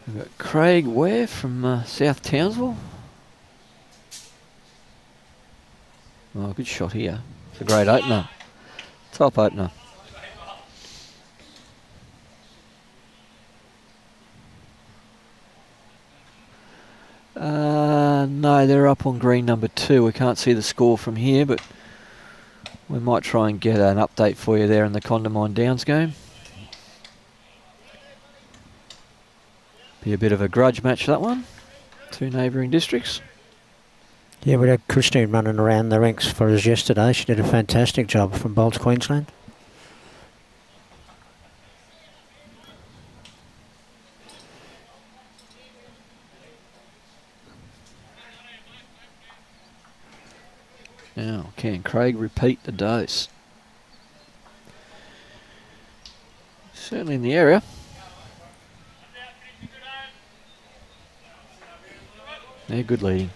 We've got Craig Ware from South Townsville. Oh, good shot here. It's a great opener. Top opener. No, they're up on green number 2. We can't see the score from here, but we might try and get an update for you there in the Condamine Downs game. Be a bit of a grudge match, that one. 2 neighbouring districts. Yeah, we had Christine running around the rinks for us yesterday. She did a fantastic job from Bolts, Queensland. Now, can Craig repeat the dose? Certainly in the area. Yeah, good leading.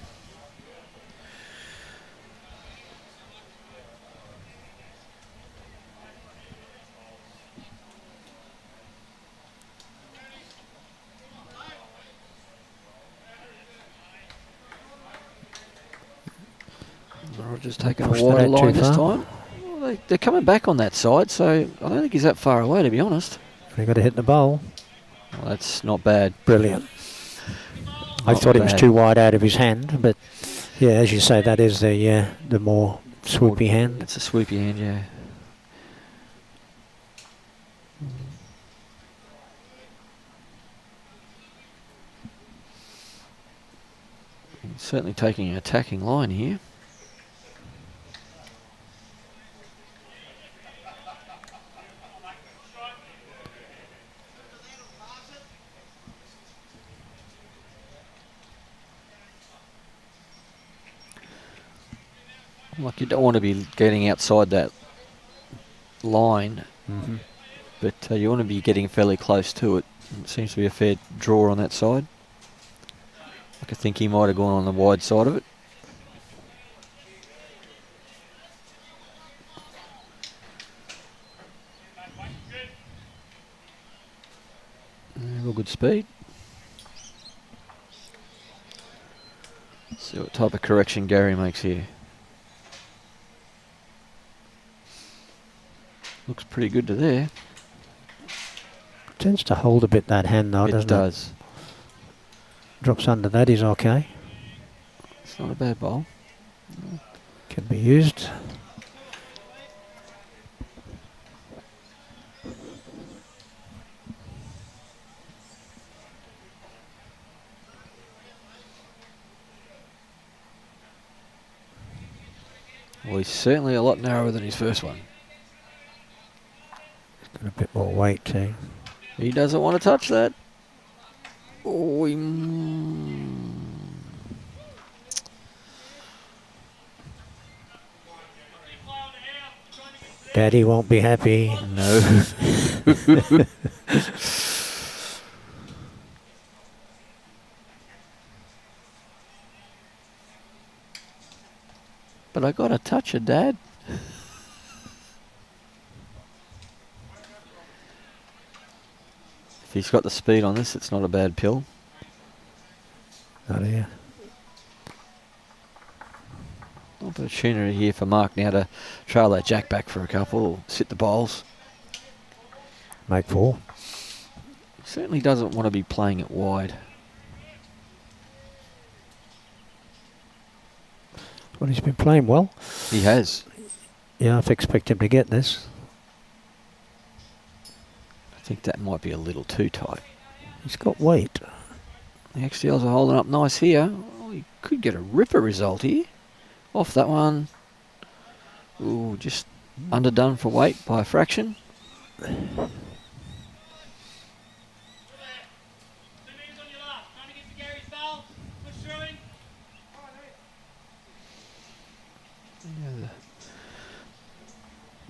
Just taking a wider line this time. Well, they're coming back on that side, so I don't think he's that far away, to be honest. They've got to hit the bowl. Well, that's not bad. Brilliant. I thought it was too wide out of his hand, but yeah, as you say, that is the more swoopy hand. It's a swoopy hand, yeah. He's certainly taking an attacking line here. Like, you don't want to be getting outside that line, but you want to be getting fairly close to it. It seems to be a fair draw on that side. Like, I think he might have gone on the wide side of it. Real good speed. Let's see what type of correction Gary makes here. Looks pretty good to there. Tends to hold a bit, that hand, though, doesn't it? It does. Drops under that, is okay. It's not a bad bowl. Can be used. Well, he's certainly a lot narrower than his first one. Got a bit more weight too. He doesn't want to touch that. Oh, Daddy won't be happy. No. But I got a touch of Dad. If he's got the speed on this, it's not a bad pill. Not here. Opportunity here for Mark now to trail that jack back for a couple, or sit the bowls. Make 4. He certainly doesn't want to be playing it wide. Well, he's been playing well. He has. Yeah, I've expected him to get this. I think that might be a little too tight. He's got weight. The XDLs are holding up nice here. Oh, he could get a ripper result here. Off that one. Ooh, just underdone for weight by a fraction. Yeah, the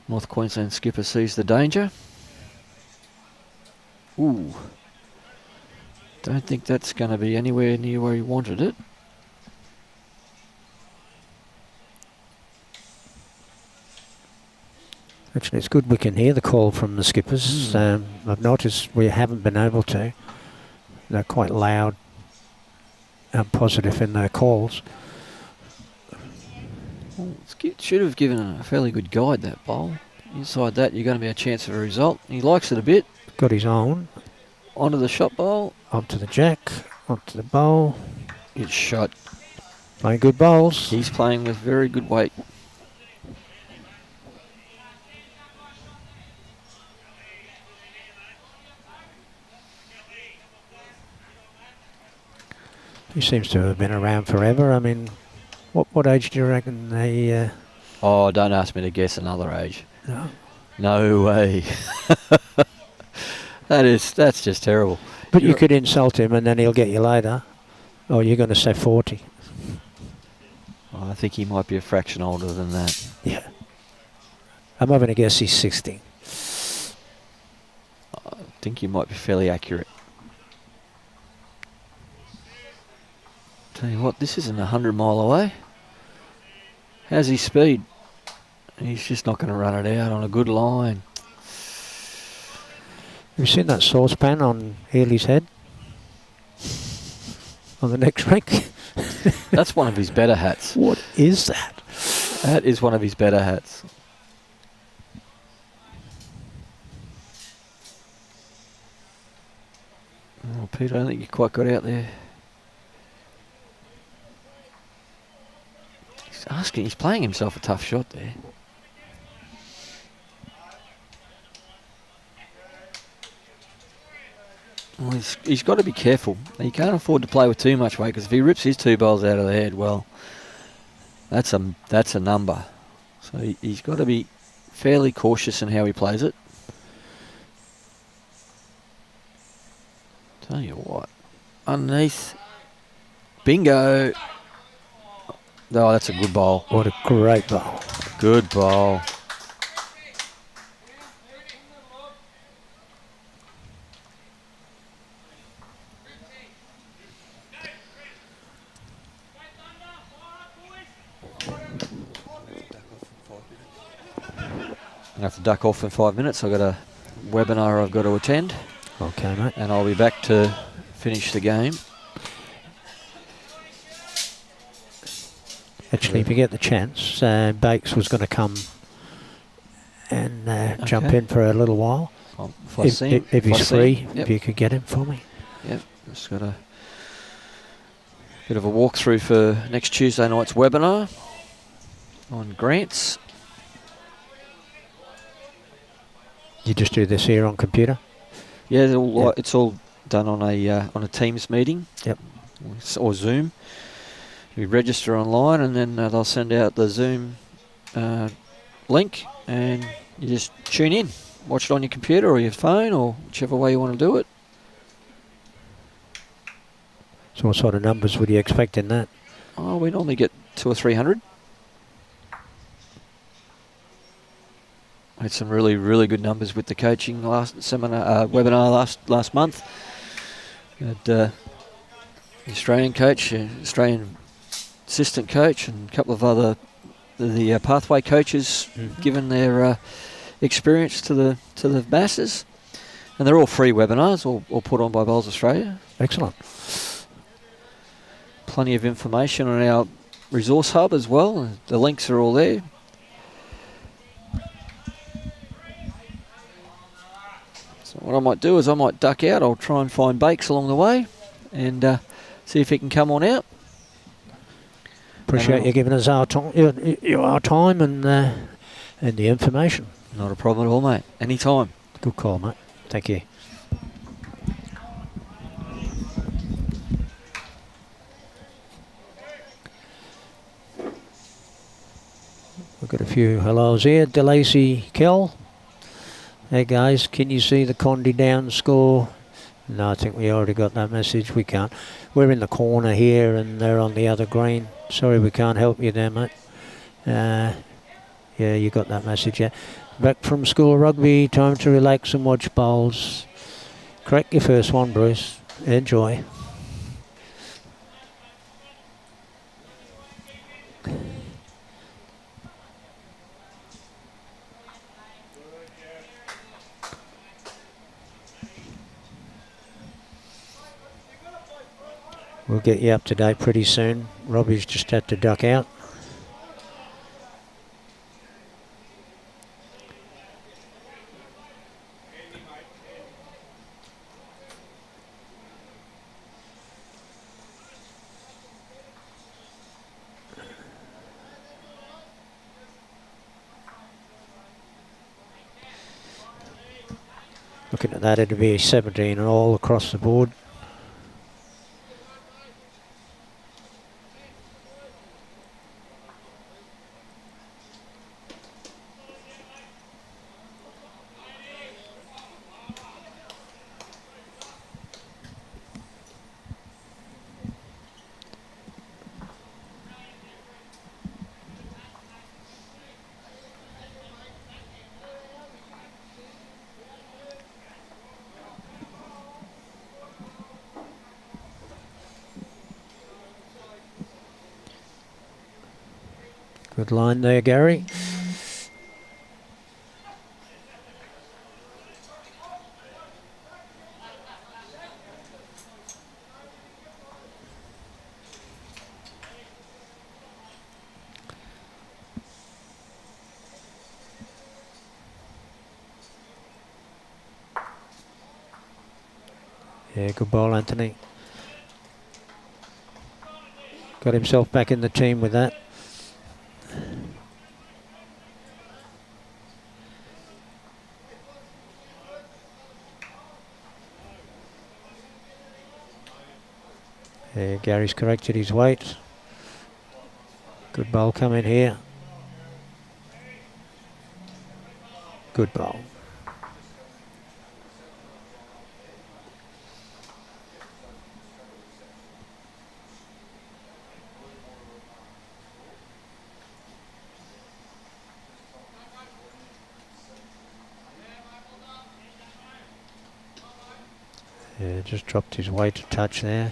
North Queensland skipper sees the danger. Ooh. Don't think that's going to be anywhere near where he wanted it. Actually, it's good we can hear the call from the skippers. I've noticed we haven't been able to. They're quite loud and positive in their calls. Well, should have given a fairly good guide, that bowl. Inside that, you're going to be a chance of a result. He likes it a bit. Got his own. Onto the shot bowl. Onto the jack. Onto the bowl. It's shot. Playing good bowls. He's playing with very good weight. He seems to have been around forever. I mean, what age do you reckon they... Oh, don't ask me to guess another age. No. No way. That's just terrible. But you could insult him and then he'll get you later. Oh, you're going to say 40. I think he might be a fraction older than that. Yeah. I'm having to guess he's 60. I think you might be fairly accurate. Tell you what, this isn't 100 mile away. How's his speed? He's just not going to run it out on a good line. Have you seen that saucepan on Healy's head? On the next rink? That's one of his better hats. What is that? That is one of his better hats. Oh, Peter, I don't think you quite got out there. He's playing himself a tough shot there. Well, he's got to be careful. He can't afford to play with too much weight, because if he rips his 2 bowls out of the head, well, that's a number. So he's got to be fairly cautious in how he plays it. Tell you what, underneath, bingo. Oh, that's a good bowl. What a great bowl. Good bowl. I have to duck off in 5 minutes. I've got a webinar I've got to attend. Okay, mate. And I'll be back to finish the game. Actually, if you get the chance, Bakes was going to come and jump in for a little while. Well, if he's free, if you could get him for me. Yep, just got a bit of a walkthrough for next Tuesday night's webinar on grants. You just do this here on computer? Yeah, it's all done on a Teams meeting. Yep. Or Zoom. You register online, and then they'll send out the Zoom link, and you just tune in. Watch it on your computer or your phone, or whichever way you want to do it. So what sort of numbers would you expect in that? Oh, we normally get 200 or 300. Had some really good numbers with the coaching webinar last month. Had the Australian coach, Australian assistant coach, and a couple of other the pathway coaches given their experience to the masses, and they're all free webinars, all put on by Bowls Australia. Excellent. Plenty of information on our resource hub as well. The links are all there. So what I might do is I might duck out. I'll try and find Bakes along the way and see if he can come on out. Appreciate you giving us our time, your time and the information. Not a problem at all, mate. Anytime. Good call, mate. Thank you. We've got a few hellos here. DeLacy Kell. Hey guys, can you see the Condi down score? No, I think we already got that message. We can't. We're in the corner here and they're on the other green. Sorry, we can't help you there, mate. Yeah, you got that message, yeah. Back from school rugby, time to relax and watch bowls. Crack your first one, Bruce. Enjoy. We'll get you up to date pretty soon. Robbie's just had to duck out. Looking at that, it'd be 17 and all across the board. Good line there, Gary. Yeah, good ball, Anthony. Got himself back in the team with that. Yeah, Gary's corrected his weight. Good bowl coming here. Good bowl. Yeah, just dropped his weight a touch there.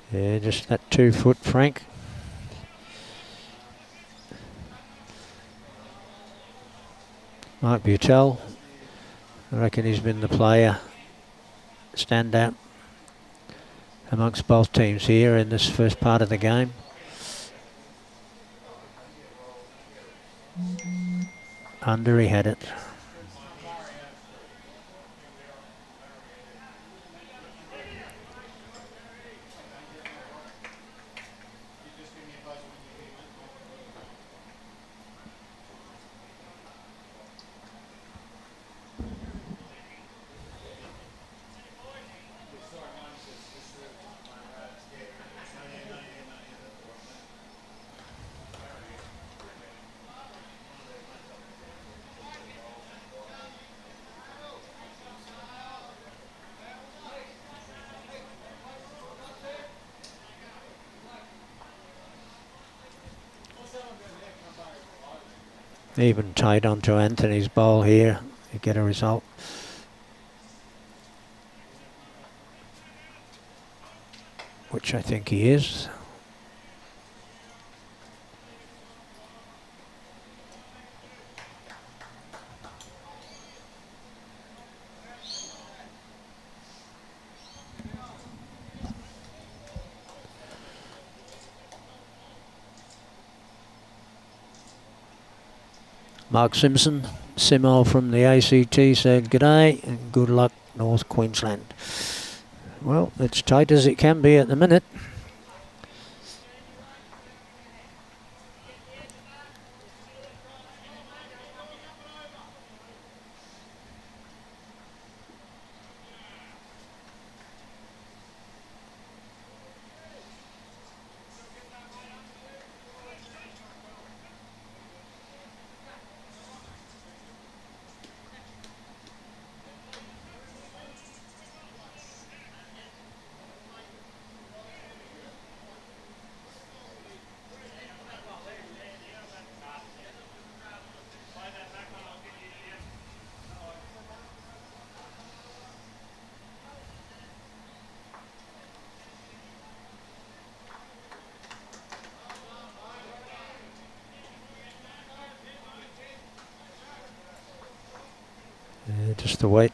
Yeah, just that 2 foot, Frank. Mike Beutell, I reckon he's been the player standout amongst both teams here in this first part of the game. Under, he had it. Even tight onto Anthony's bowl here. You get a result. Which I think he is. Mark Simpson, Simo from the ACT, said g'day and good luck North Queensland. Well, it's tight as it can be at the minute. Just to wait.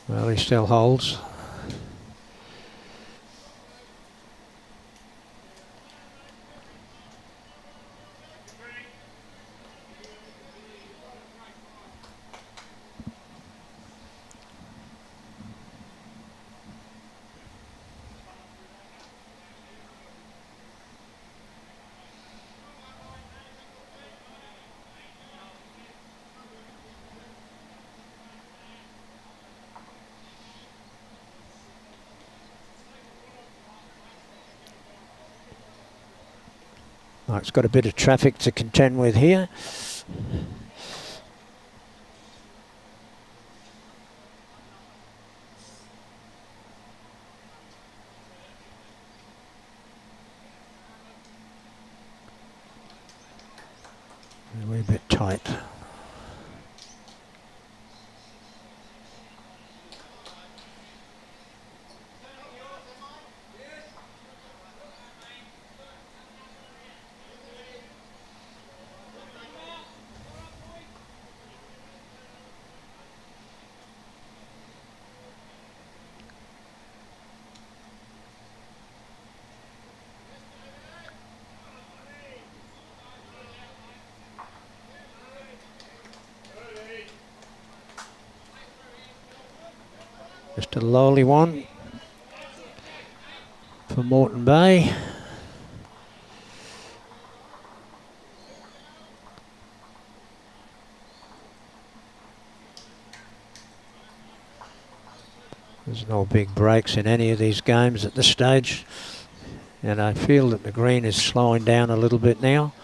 Well, he still holds. It's got a bit of traffic to contend with here. A wee bit tight. Just a lowly one for Moreton Bay. There's no big breaks in any of these games at this stage, and I feel that the green is slowing down a little bit now.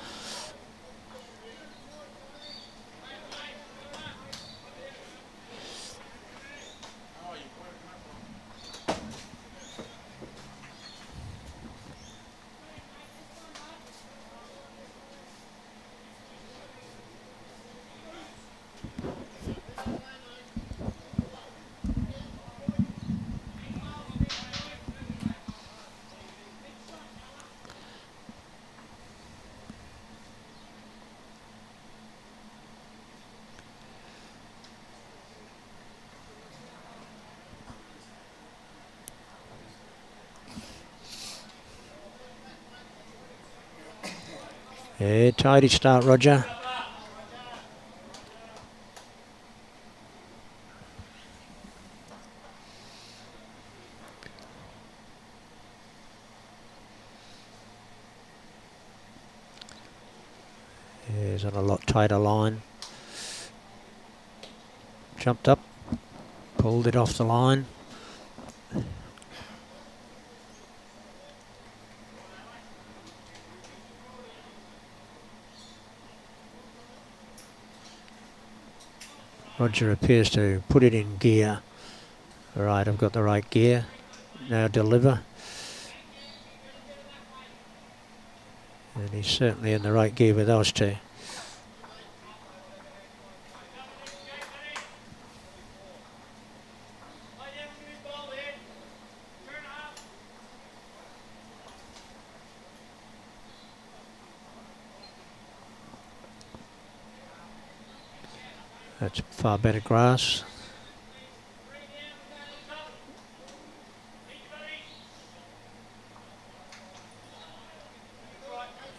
Yeah, tidy start, Roger. Yeah, he's on a lot tighter line. Jumped up, pulled it off the line. Roger appears to put it in gear. All right, I've got the right gear. Now deliver. And he's certainly in the right gear with those two. That's far better grass.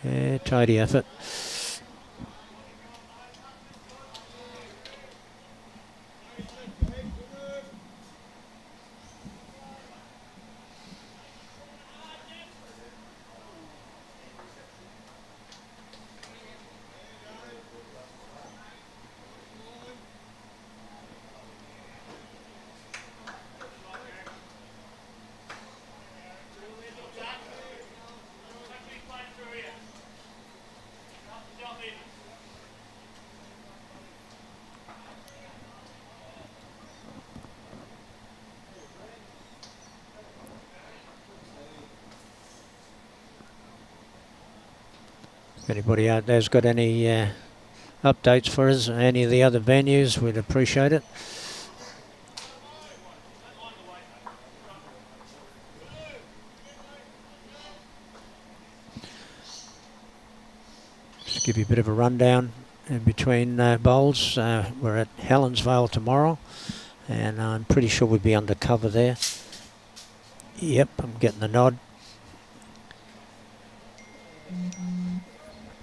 Yeah, tidy effort. If anybody out there's got any updates for us, any of the other venues, we'd appreciate it. Just give you a bit of a rundown in between bowls. We're at Helensvale tomorrow, and I'm pretty sure we'd be undercover there. Yep, I'm getting the nod.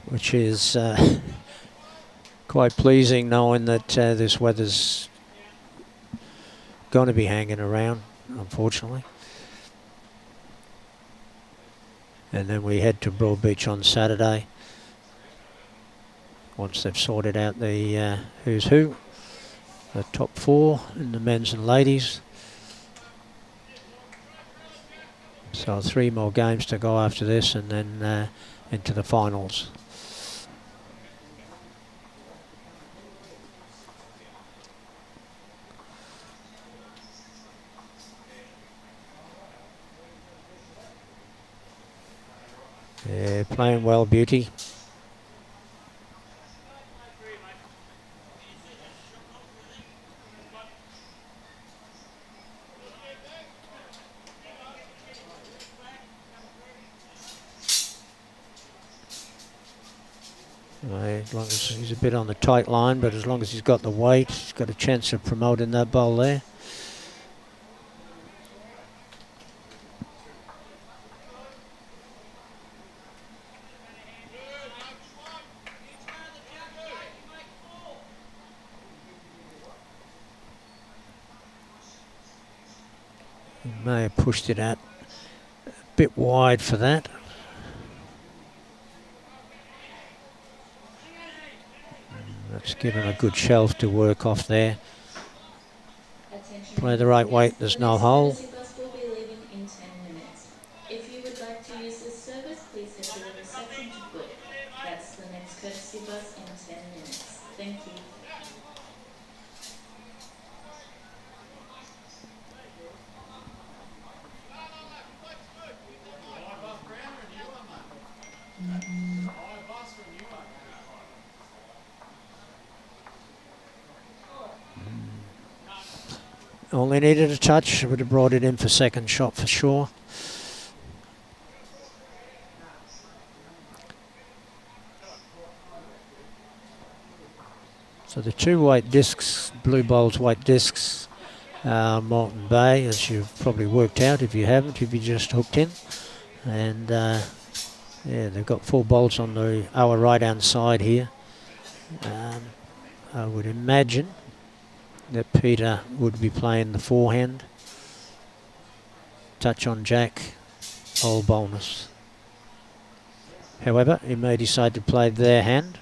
Which is quite pleasing, knowing that this weather's going to be hanging around, unfortunately. And then we head to Broadbeach on Saturday, once they've sorted out the who's who, the top four in the men's and ladies. So 3 more games to go after this, and then into the finals. Yeah, playing well, Beauty. As long as he's a bit on the tight line, but as long as he's got the weight, he's got a chance of promoting that bowl there. He may have pushed it out a bit wide for that. That's given a good shelf to work off there. Play the right weight, there's no hole. Bus will be leaving in 10 minutes. If you would like to use this service, please head to the reception to book. That's the next courtesy bus in 10 minutes. Thank you. Only needed a touch, would have brought it in for second shot for sure. So the 2 white discs, blue bowls, white discs, Moreton Bay, as you've probably worked out. If you haven't, if you just hooked in. And yeah, they've got 4 bowls on our right hand side here. I would imagine that Peter would be playing the forehand. Touch on Jack, all bonus. However, he may decide to play their hand.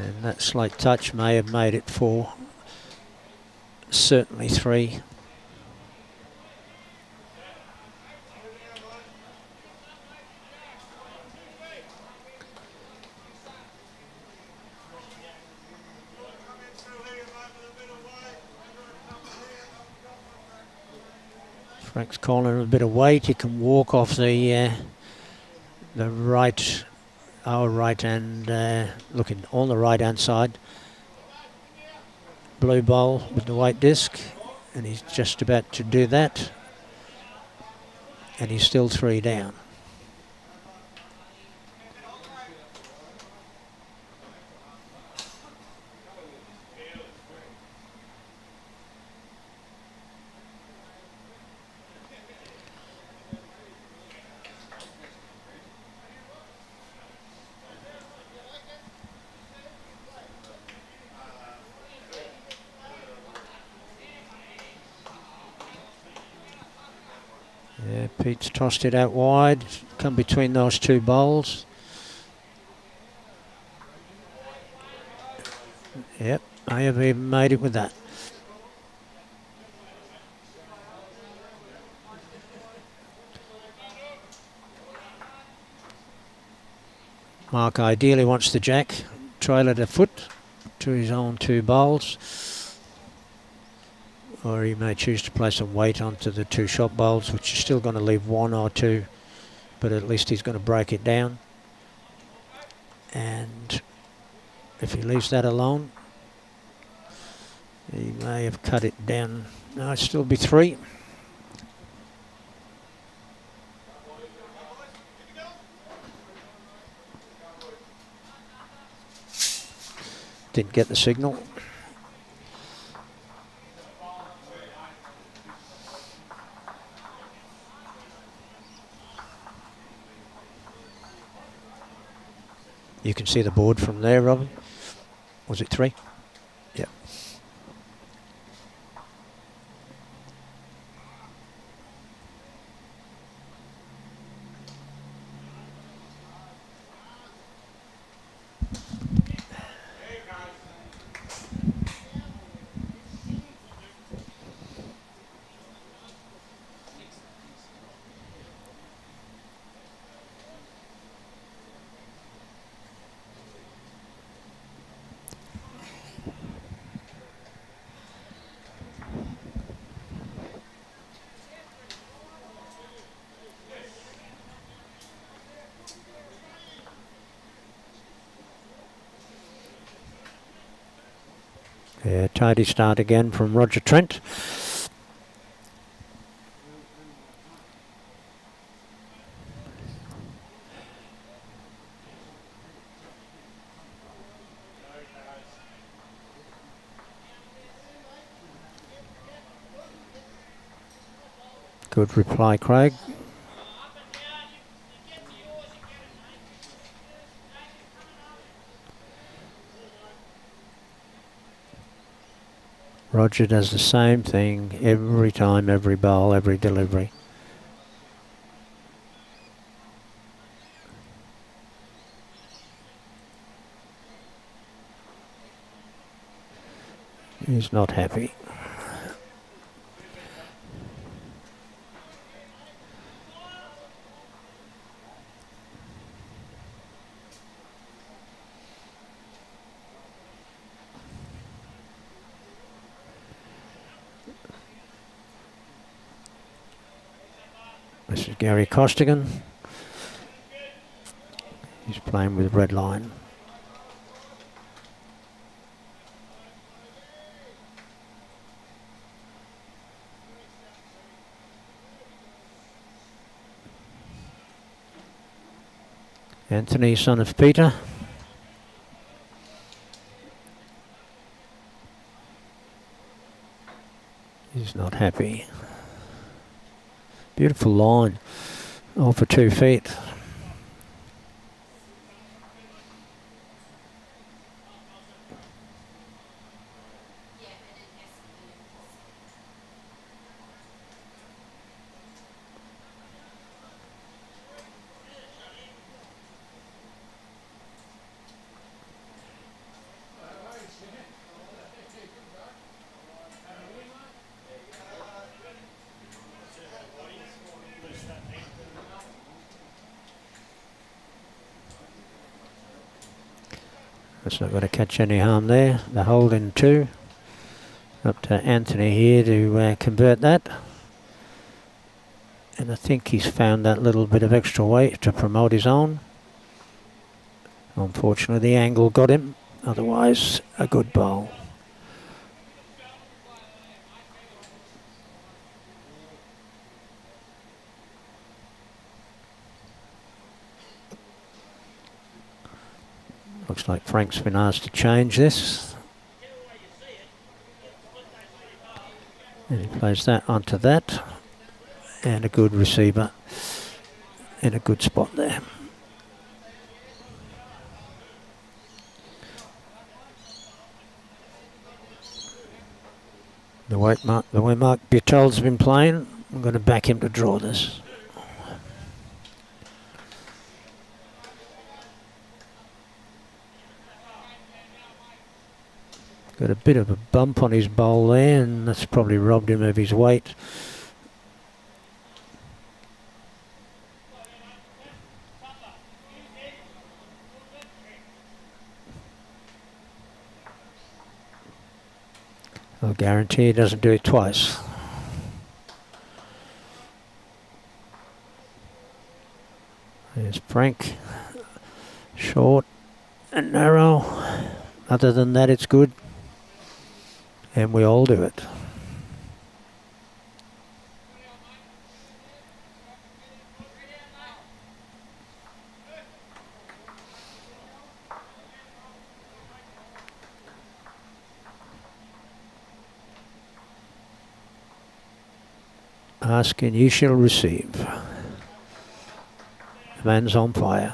And that slight touch may have made it 4. Certainly 3. Frank's calling a bit of weight. He can walk off the right, our right hand, looking on the right hand side. Blue bowl with the white disc, and he's just about to do that. And he's still 3 down. Yeah, Pete's tossed it out wide, come between those 2 bowls. Yep, I have even made it with that. Mark ideally wants the jack, trail at a foot to his own 2 bowls. Or he may choose to place some weight onto the 2 shot bowls, which is still going to leave 1 or 2, but at least he's going to break it down. And if he leaves that alone, he may have cut it down. No, it'll still be 3. Didn't get the signal. You can see the board from there, Robin. Was it 3? Yep. Yeah, tidy start again from Roger Trent. Good reply, Craig. Roger does the same thing every time, every bowl, every delivery. He's not happy. This is Gary Costigan. He's playing with red line. Anthony, son of Peter. He's not happy. Beautiful line. All for 2 feet. That's not going to catch any harm there. The holding 2. Up to Anthony here to convert that. And I think he's found that little bit of extra weight to promote his own. Unfortunately, the angle got him. Otherwise, a good bowl. Looks like Frank's been asked to change this. And he plays that onto that. And a good receiver in a good spot there. The way Mark Beutell's been playing, I'm going to back him to draw this. Got a bit of a bump on his bowl there, and that's probably robbed him of his weight. I'll guarantee he doesn't do it twice. There's Frank. Short and narrow. Other than that, it's good. And we all do it. Ask and you shall receive. The man's on fire.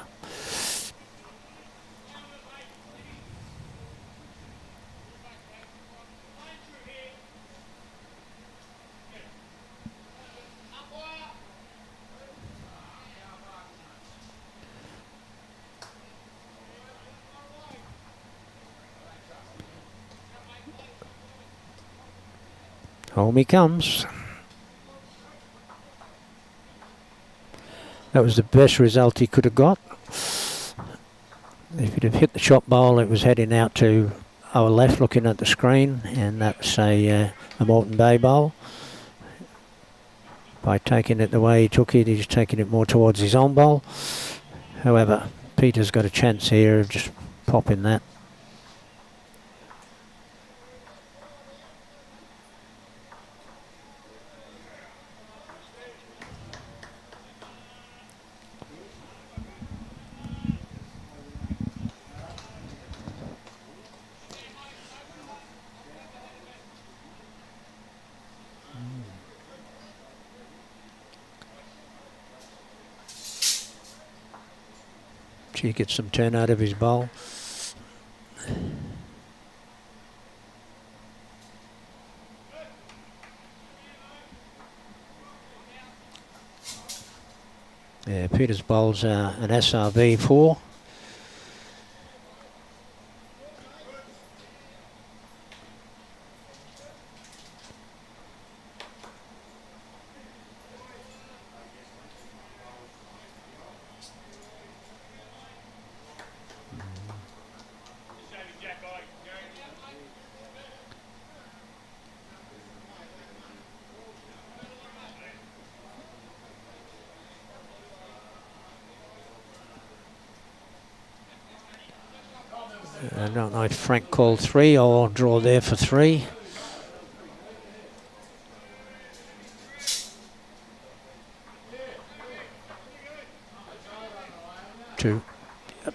Home he comes. That was the best result he could have got. If he'd have hit the chop bowl, it was heading out to our left looking at the screen, and that's a Moreton Bay bowl. By taking it the way he took it, he's taking it more towards his own bowl. However, Peter's got a chance here of just popping that. He gets some turn out of his bowl. Yeah, Peter's bowl's an SRV 4. I don't know if Frank called 3 or draw there for 3. Two. Yep.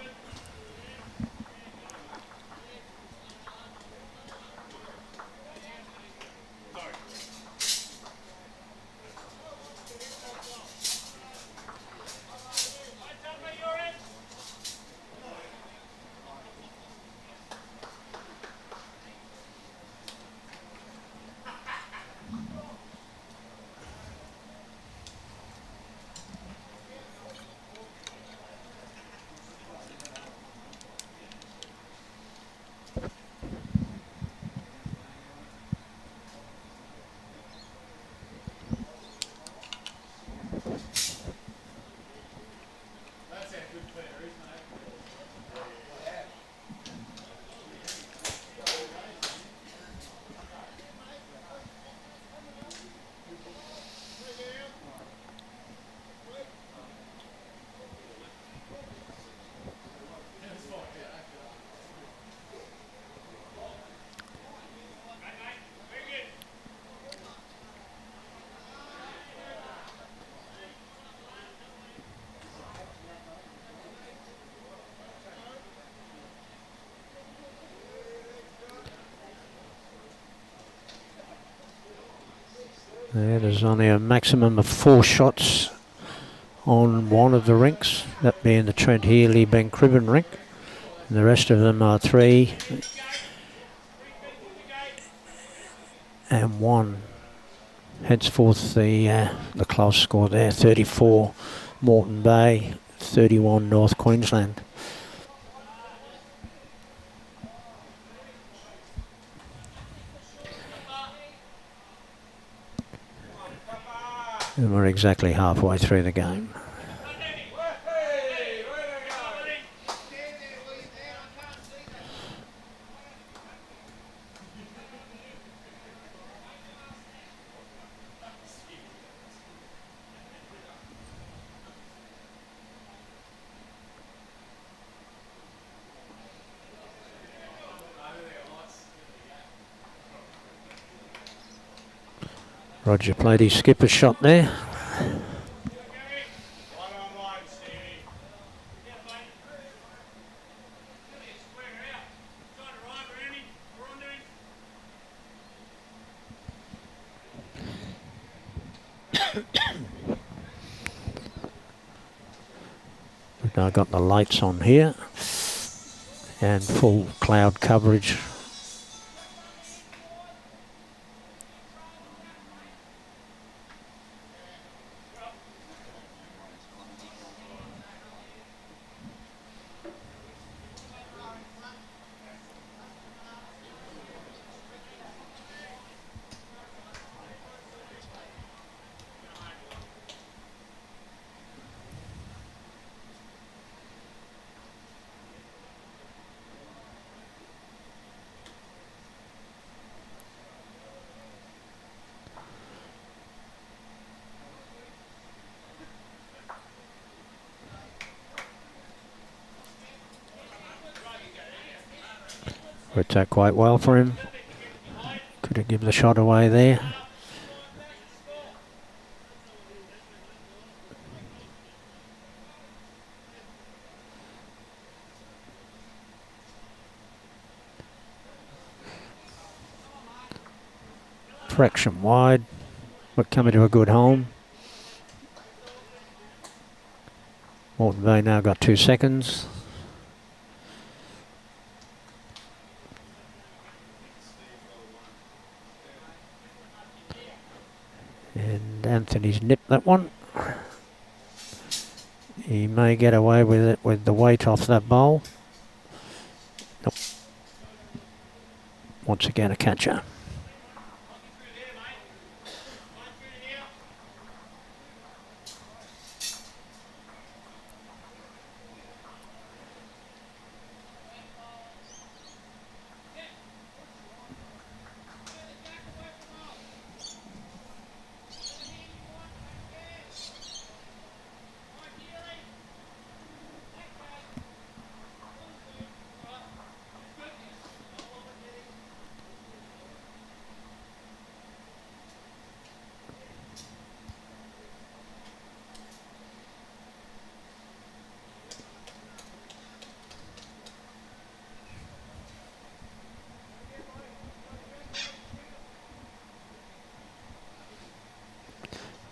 There's only a maximum of 4 shots on one of the rinks, that being the Trent Healy Ben Cribben rink. And the rest of them are 3 and 1. Henceforth the close score there, 34 Moreton Bay, 31 North Queensland. And we're exactly halfway through the game. Roger played his skipper's shot there. We've now got the lights on here and full cloud coverage. Worked out quite well for him. Could have given the shot away there. Fraction wide, but coming to a good home. Moreton Bay now got 2 seconds. And Anthony's nipped that one. He may get away with it with the weight off that bowl. Nope. Once again a catcher.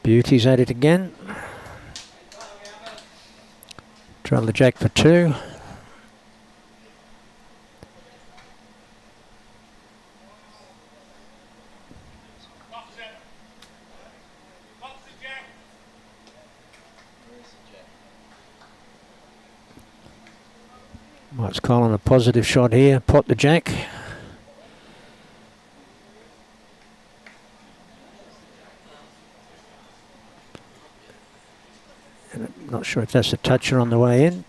Beauty's at it again. Trail the jack for 2. Mike's calling a positive shot here. Pot the jack. Not sure if that's a toucher on the way in.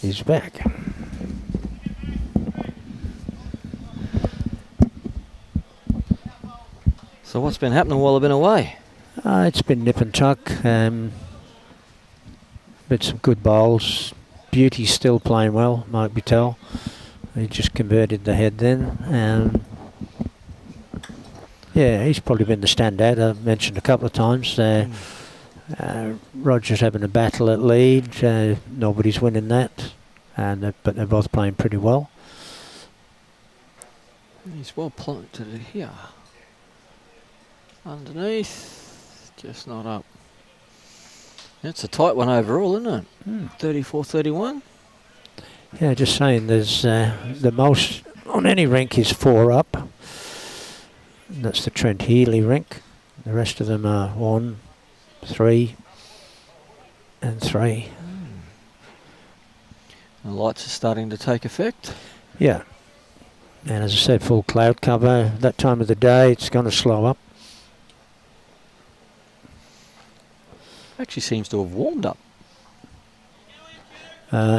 He's back. So what's been happening while I've been away? It's been nip and tuck. But some good bowls. Beauty's still playing well, Mark Beutell. He just converted the head then. Yeah, he's probably been the standout. I've mentioned a couple of times. Roger's having a battle at lead. Nobody's winning that, but they're both playing pretty well. He's well planted here. Underneath, just not up. It's a tight one overall, isn't it? 34-31. Yeah, just saying there's the most on any rink is 4 up. And that's the Trent Healy rink. The rest of them are 1, 3 and 3. The lights are starting to take effect. Yeah. And as I said, full cloud cover. That time of the day, it's going to slow up. Actually seems to have warmed up.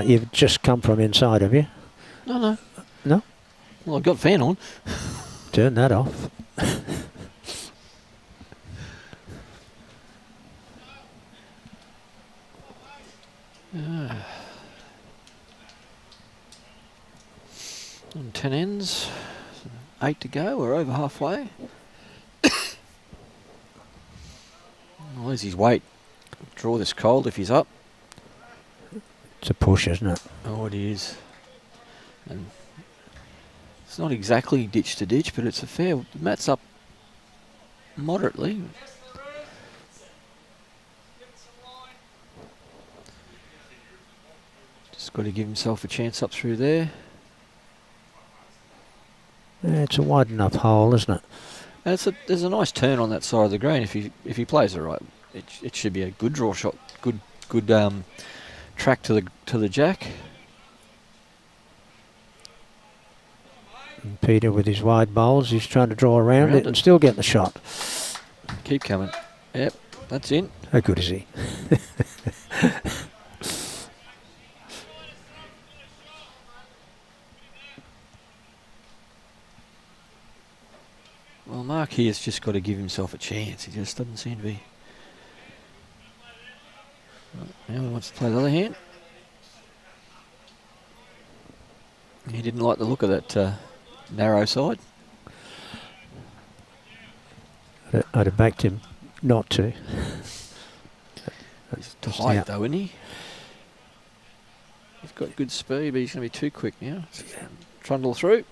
You've just come from inside, have you? No. No? Well, I've got fan on. Turn that off. On 10 ends, 8 to go, we're over halfway. Well, there's his weight. Draw this cold if he's up. It's a push, isn't it? Oh, it is. And it's not exactly ditch to ditch, but it's a fair. Matt's up moderately. Just got to give himself a chance up through there. Yeah, it's a wide enough hole, isn't it? And there's a nice turn on that side of the green. If he plays it right, it should be a good draw shot. Good track to the jack. And Peter with his wide bowls, he's trying to draw around it and still get the shot. Keep coming. Yep, that's in. How good is he? Well, Mark here's just got to give himself a chance. He just doesn't seem to be. Now he wants to play the other hand. He didn't like the look of that narrow side. I'd have backed him not to. He's tight though, isn't he? He's got good speed, but he's going to be too quick now. Trundle through.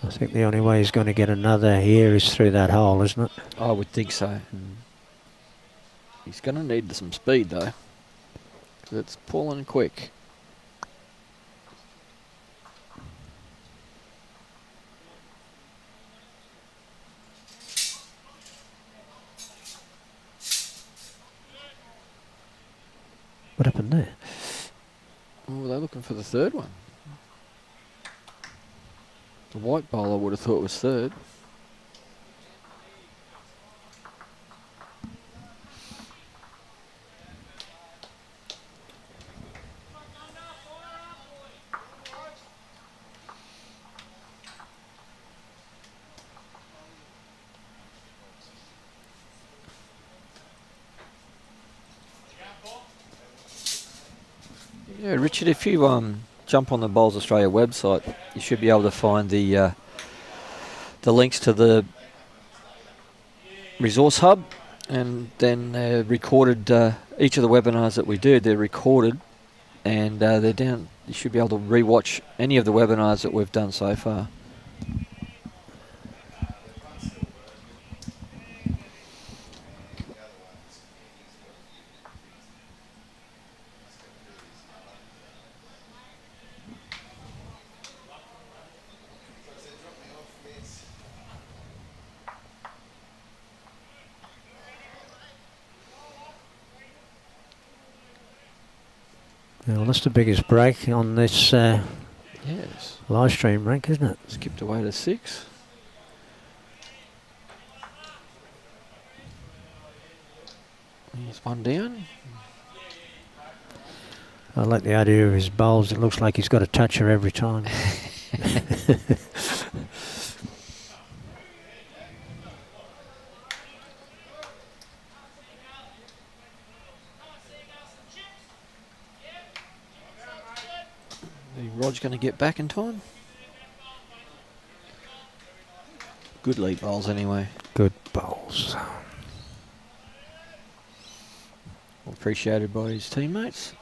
I think the only way he's going to get another here is through that hole, isn't it? I would think so. He's going to need some speed though, because it's pulling quick. What happened there? Oh, they're looking for the third one. The white bowler would have thought was third. Yeah, Richard, if you jump on the Bowls Australia website, you should be able to find the links to the resource hub, and then they're recorded. Each of the webinars that we do, they're recorded, and they're down. You should be able to rewatch any of the webinars that we've done so far. Well, that's the biggest break on this Yes. live stream rank, isn't it? Skipped away to 6. Here's one down. I like the idea of his bowls. It looks like he's got a toucher every time. Rod's going to get back in time. Good lead bowls anyway. Good bowls. Appreciated by his teammates.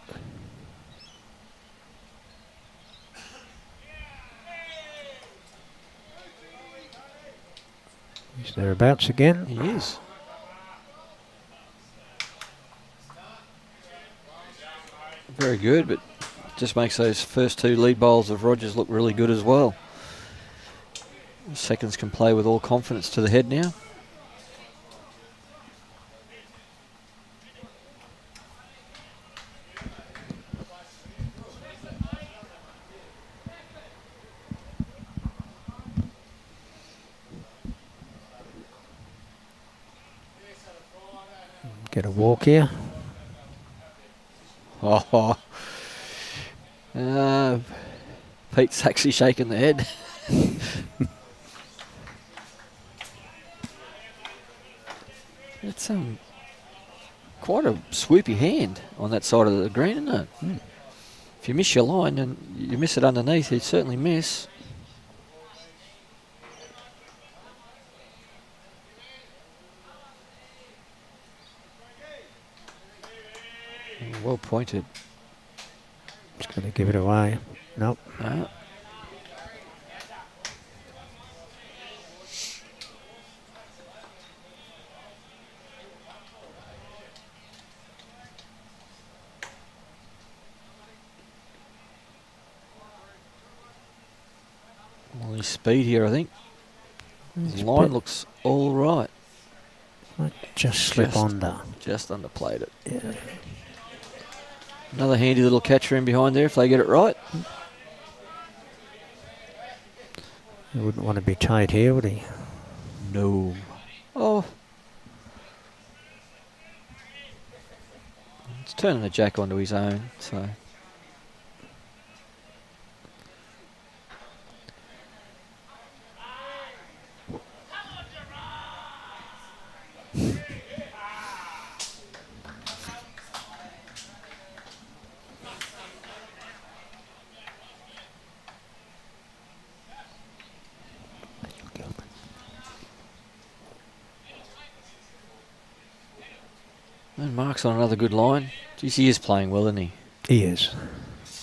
He's thereabouts again. He is. Very good, but just makes those first 2 lead bowls of Rogers look really good as well. Seconds can play with all confidence to the head now. Get a walk here. Oh, Pete's actually shaking the head. It's quite a swoopy hand on that side of the green, isn't it? Mm. If you miss your line and you miss it underneath, you'd certainly miss. Well pointed. Just going to give it away. Nope. Well, his speed here, I think. His line looks all right. Might just slip under. Just underplayed it. Yeah. Another handy little catcher in behind there if they get it right. He wouldn't want to be tight here, would he? No. Oh. It's turning the jack onto his own, so. And Mark's on another good line. Geez, he is playing well, isn't he? He is.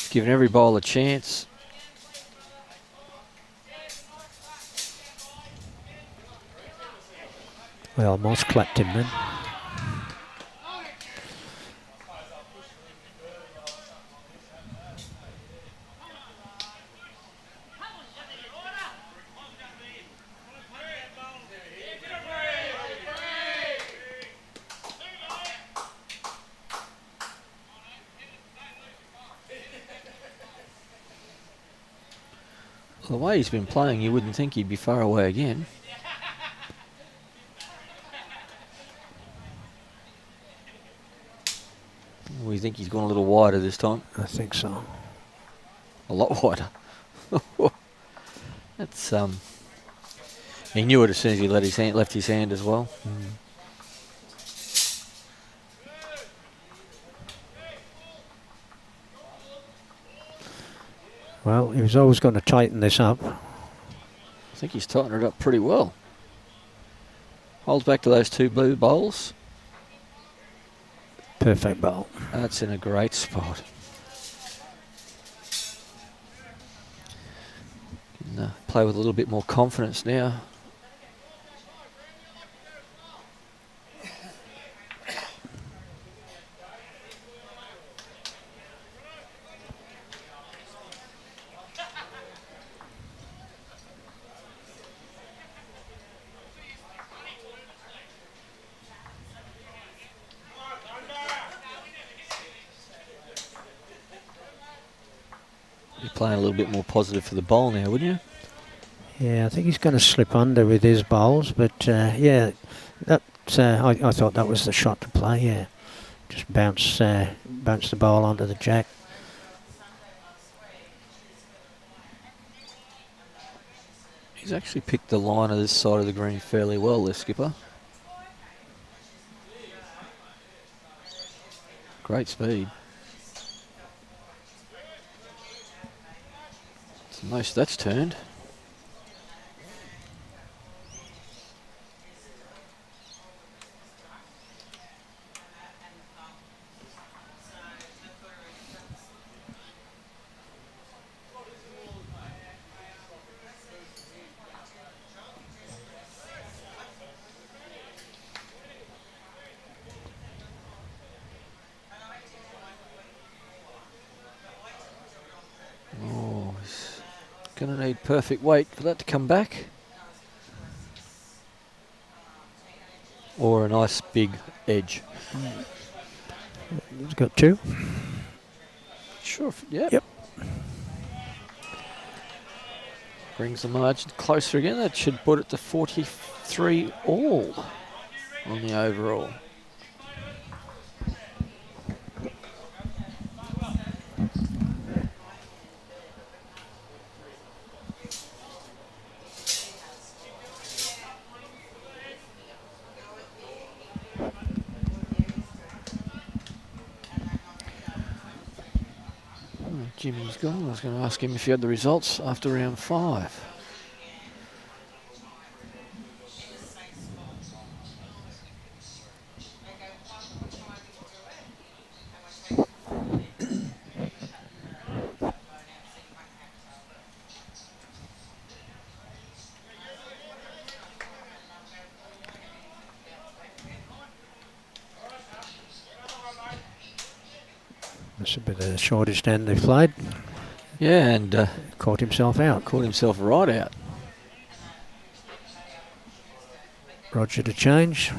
Giving every bowler a chance. Well, Moss clapped him then. The way he's been playing, you wouldn't think he'd be far away again. We think he's gone a little wider this time. I think so. A lot wider. That's he knew it as soon as he left his hand as well. Mm. Well, he was always going to tighten this up. I think he's tightened it up pretty well. Holds back to those 2 blue bowls. Perfect bowl. That's in a great spot. Can, play with a little bit more confidence now. Playing a little bit more positive for the bowl now, wouldn't you? Yeah, I think he's going to slip under with his bowls, but yeah, that I thought that was the shot to play. Yeah, just bounce the bowl onto the jack. He's actually picked the line of this side of the green fairly well, this skipper. Great speed. It's the most that's turned. Going to need perfect weight for that to come back. Or a nice big edge. He's got 2. Sure. Yeah. Yep. Brings the margin closer again. That should put it to 43 all on the overall. Jimmy's gone. I was going to ask him if he had the results after round 5. That's a bit of the shortest end they've played. Yeah, and Caught himself out. caught himself right out. Roger to change.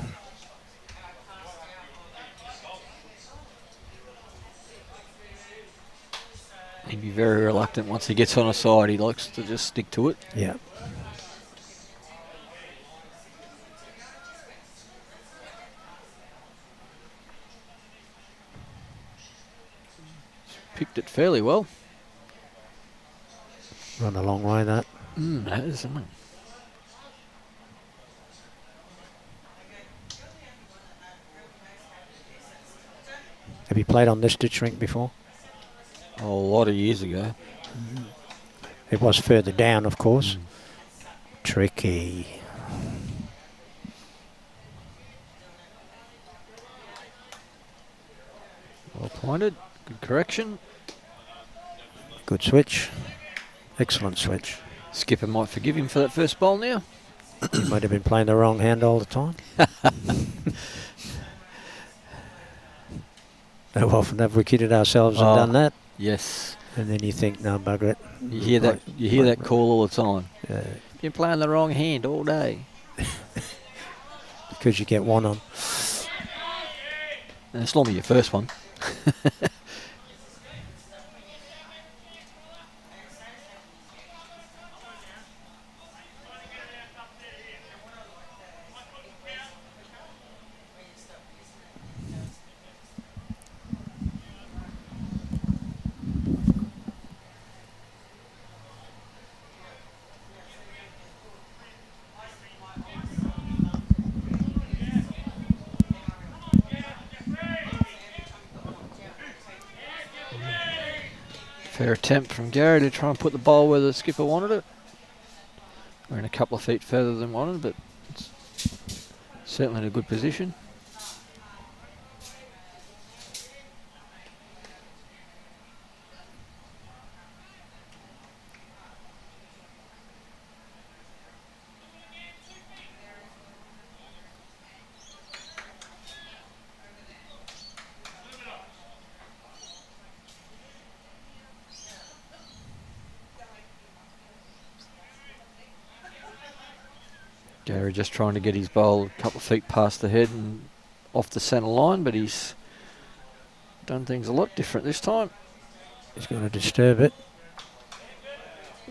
He'd be very reluctant once he gets on a side. He likes to just stick to it. Yeah. Picked it fairly well. Run a long way, that. That is something. Have you played on this ditch rink before? Oh, a lot of years ago. It was further down, of course. Tricky. Well pointed. Good correction. Good switch. Excellent switch. Skipper might forgive him for that first bowl now. He might have been playing the wrong hand all the time. How often have we kidded ourselves and done that? Yes. And then you think, no, bugger it. You hear that. You hear that call all the time. Yeah, You're playing the wrong hand all day. because you get one on. And it's normally your first one. Fair attempt from Gary to try and put the ball where the skipper wanted it. We're in a couple of feet further than wanted, but it's certainly in a good position. Gary just trying to get his bowl a couple of feet past the head and off the centre line, but he's done things a lot different this time. He's going to disturb it.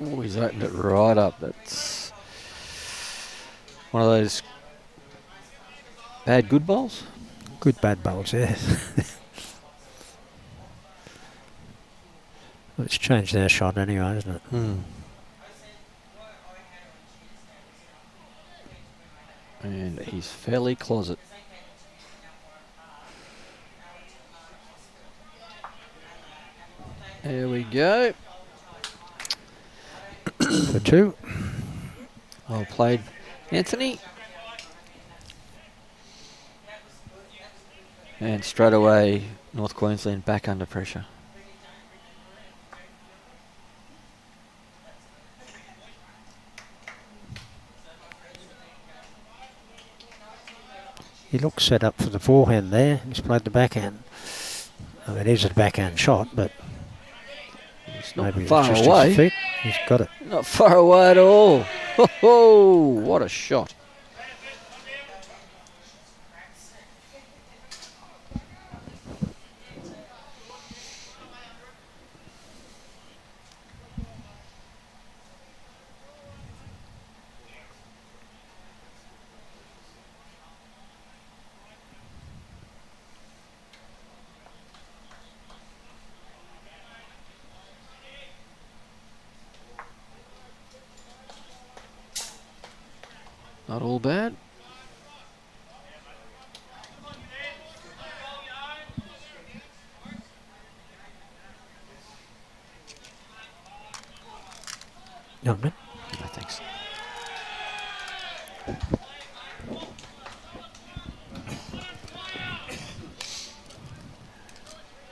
Oh, he's opened it right up. That's one of those bad good bowls. Good bad bowls, yeah. Well, it's changed their shot anyway, isn't it? And he's fairly closet. There we go. For 2. Well played, Anthony. And straight away, North Queensland back under pressure. He looks set up for the forehand there. He's played the backhand. I mean, it is a backhand shot, but It's not maybe far it's just away. his feet. He's got it. Not far away at all. Ho ho! What a shot. Not all bad. No, man. No, thanks.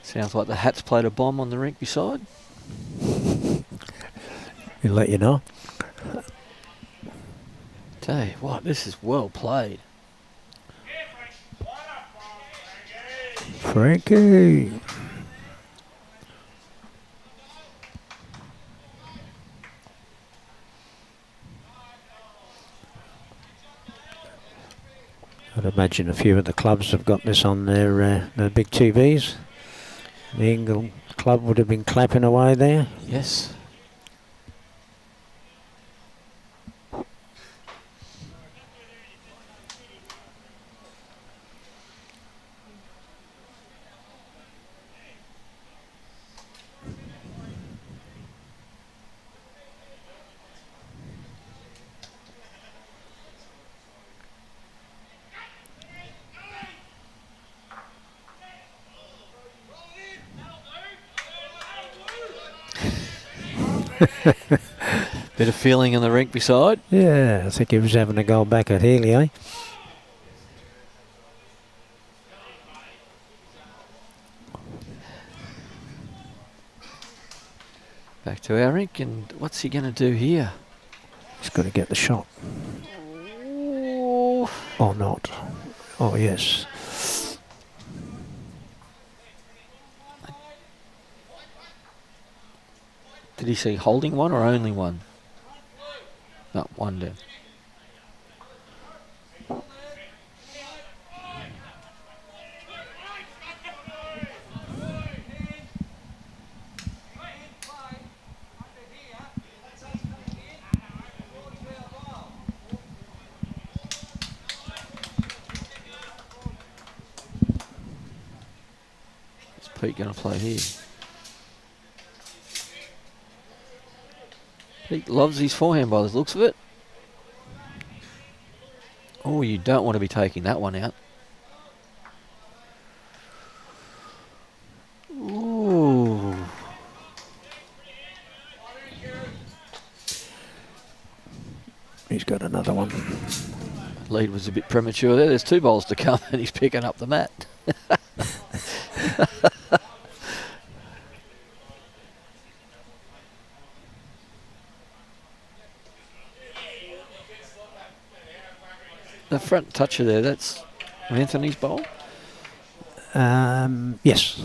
Sounds like the Hats played a bomb on the rink beside. He'll let you know. Tell you what, this is well played. Frankie. I'd imagine a few of the clubs have got this on their big TVs. The England club would have been clapping away there. Yes. Bit of feeling in the rink beside. Yeah, I think he was having a go back at Healy, eh? Back to our rink, and what's he going to do here? He's got to get the shot. Oh. Or not. Oh, yes. Did he say holding one or only one? No, one down. What's Pete going to play here? Pete loves his forehand by the looks of it. Oh, you don't want to be taking that one out. Ooh. He's got another one. Lead was a bit premature there. There's two bowls to come and he's picking up the mat. The front toucher there, that's Anthony's bowl? Yes.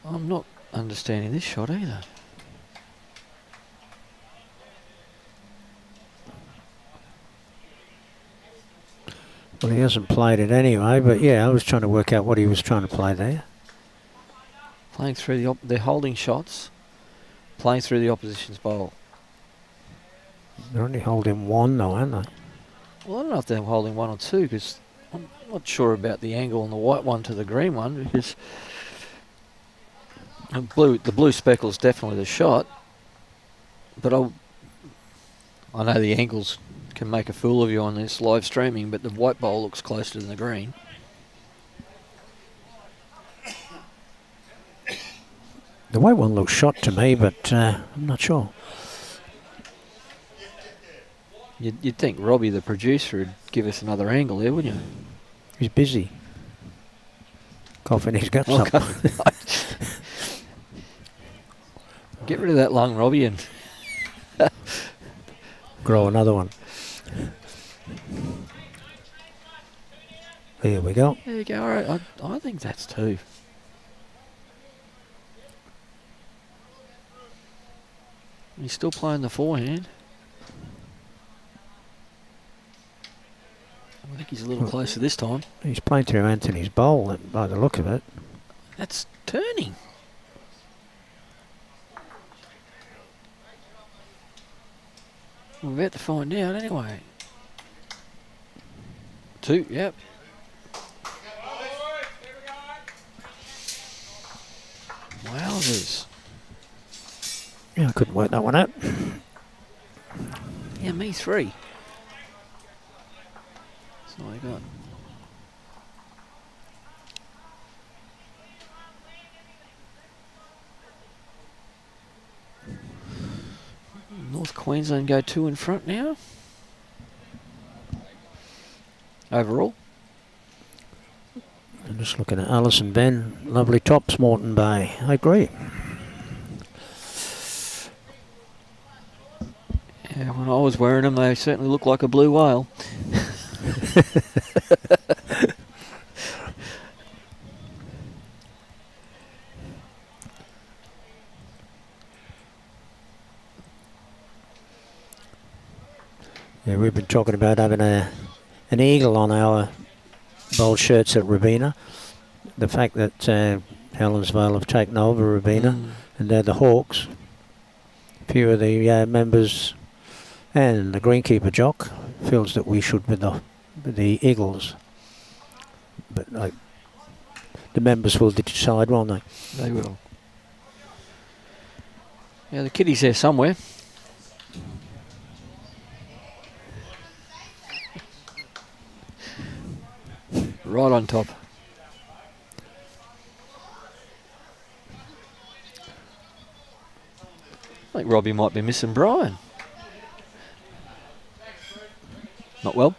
I'm not understanding this shot either. Well, he hasn't played it anyway, but yeah, I was trying to work out what he was trying to play there. Playing through they're holding shots, playing through the opposition's bowl. They're only holding one though, aren't they? Well, I don't know if they're holding one or two, because I'm not sure about the angle on the white one to the green one, because the blue speckle is definitely the shot, but I know the angles can make a fool of you on this live streaming, but the white bowl looks closer than the green. The white one looks shot to me, but I'm not sure. You'd think Robbie, the producer, would give us another angle there, wouldn't you? He's busy. coughing his guts Oh, up. Get rid of that lung, Robbie, and Grow another one. Here we go. there you go. All right, I think that's 2. He's still playing the forehand. I think he's a little closer this time. He's playing through Anthony's bowl by the look of it. That's turning. We're about to find out anyway. 2, yep. Wowzers. Yeah, I couldn't work that one out. Yeah, me 3. That's all I got. North Queensland go 2 in front now. Overall. I'm just looking at Alice and Ben. Lovely tops, Moreton Bay. I agree. Yeah, when I was wearing them, they certainly looked like a blue whale. Yeah, we've been talking about having an eagle on our bowl shirts at Rabina. The fact that Helensvale have taken over Rabina and they're the Hawks. A few of the members and the greenkeeper jock feels that we should be the Eagles. But the members will decide, won't they? They will. Yeah, the kitty's there somewhere. Right on top. I think Robbie might be missing Brian. Not well.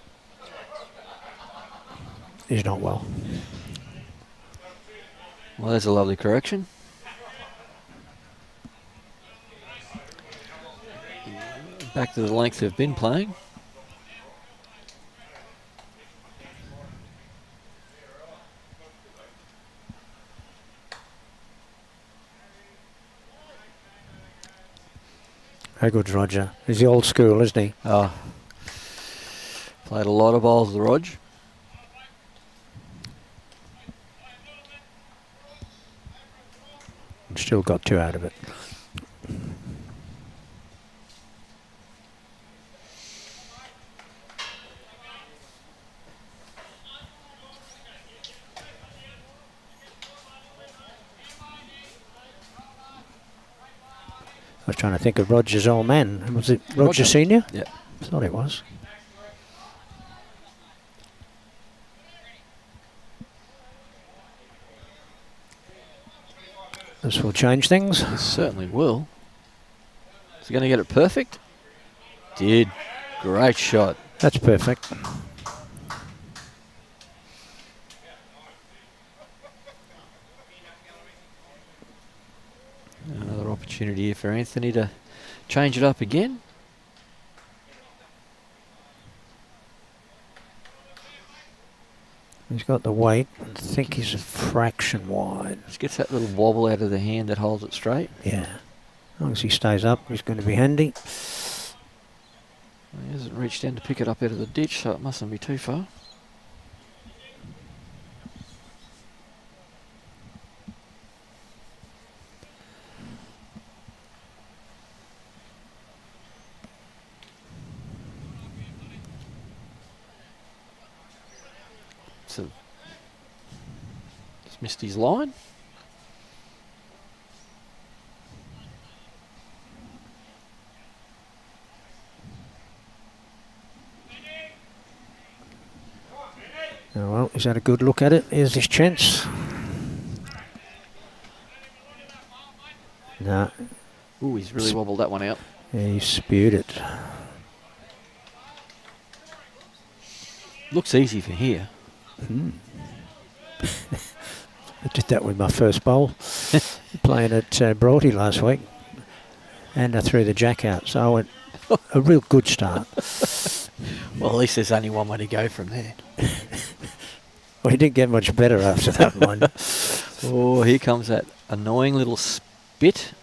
He's not well. Well, there's a lovely correction. Back to the length they've been playing. Very good, Roger. He's the old school, isn't he? Oh, played a lot of bowls with Rog. And still got 2 out of it. I was trying to think of Roger's old man. Was it Roger Senior? Yeah. I thought it was. This will change things. It certainly will. Is he going to get it perfect? Did. Great shot. That's perfect. Another opportunity here for Anthony to change it up again. He's got the weight. I think he's a fraction wide. Just gets that little wobble out of the hand that holds it straight. Yeah. As long as he stays up, he's going to be handy. He hasn't reached down to pick it up out of the ditch, so it mustn't be too far. So, just missed his line. Oh, well, he's had a good look at it. Here's his chance. No. Ooh, he's really wobbled that one out. Yeah, he spewed it. Looks easy for here. I did that with my first bowl, playing at Broughty last week, and I threw the jack out. So I went a real good start. Well, at least there's only one way to go from there. Well, he didn't get much better after that one. Oh, here comes that annoying little spit.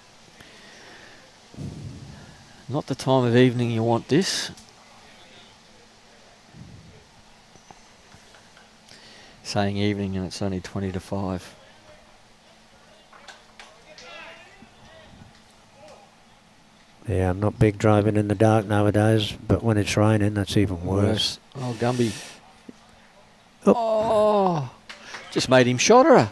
Not the time of evening you want this. Saying evening and it's only 20 to 5. Yeah, I'm not big driving in the dark nowadays, but when it's raining, that's even worse. Oh, Gumby. Oh. Oh, just made him shot her.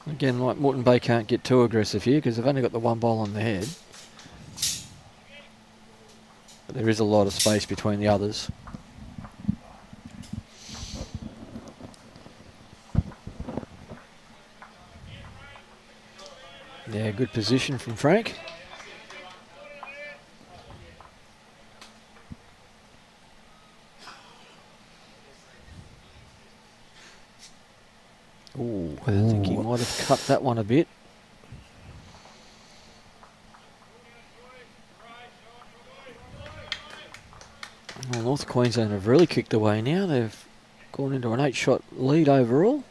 Again, like Moreton Bay can't get too aggressive here because they've only got the one ball on the head. But there is a lot of space between the others. Yeah, good position from Frank. Ooh, I think he might have cut that one a bit. Well, North Queensland have really kicked away now. They've gone into an 8-shot lead overall.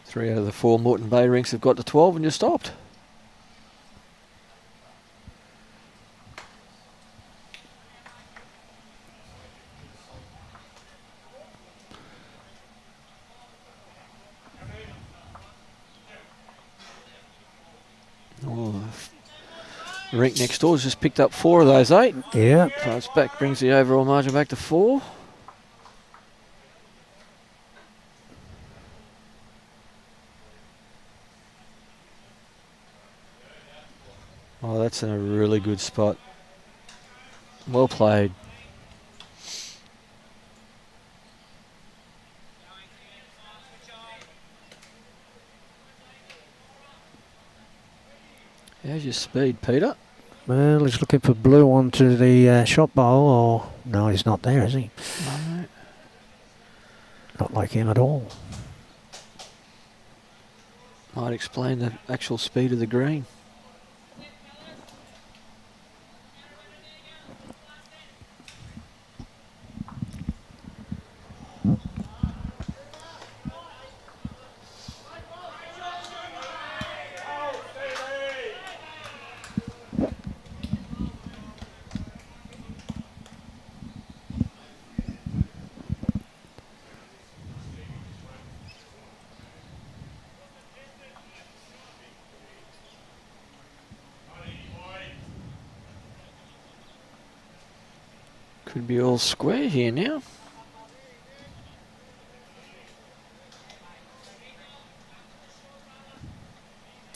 Three out of the 4 Moreton Bay rinks have got to 12 and you're stopped. Oh, the rink next door has just picked up 4 of those 8. Yeah. So it's back, brings the overall margin back to 4. Oh, that's in a really good spot. Well played. How's your speed, Peter? Well, he's looking for blue onto the shot bowl, or no, he's not there, is he? No. Not like him at all. Might explain the actual speed of the green. Could be all square here now.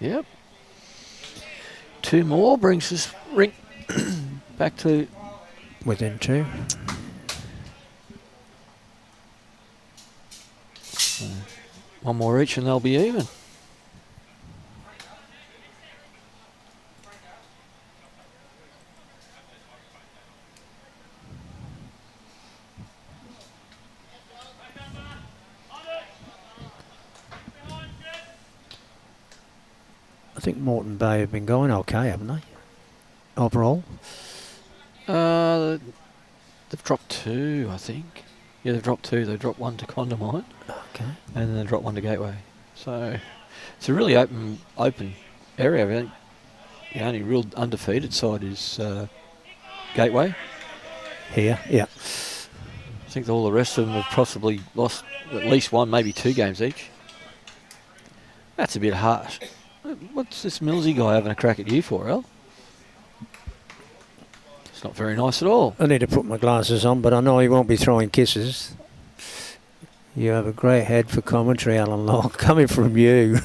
Yep. 2 more brings this rink back to Within 2. one more each and they'll be even. I think Moreton Bay have been going okay, haven't they? Overall. They've dropped 2, I think. Yeah, they've dropped 2. They dropped 1 to Condamine. Okay. And then they dropped 1 to Gateway. So it's a really open area. I think the only real undefeated side is Gateway. Here, yeah. I think all the rest of them have possibly lost at least 1, maybe 2 games each. That's a bit harsh. What's this Millsy guy having a crack at you for, Al? It's not very nice at all. I need to put my glasses on, but I know he won't be throwing kisses. You have a great head for commentary, Alan Long, coming from you.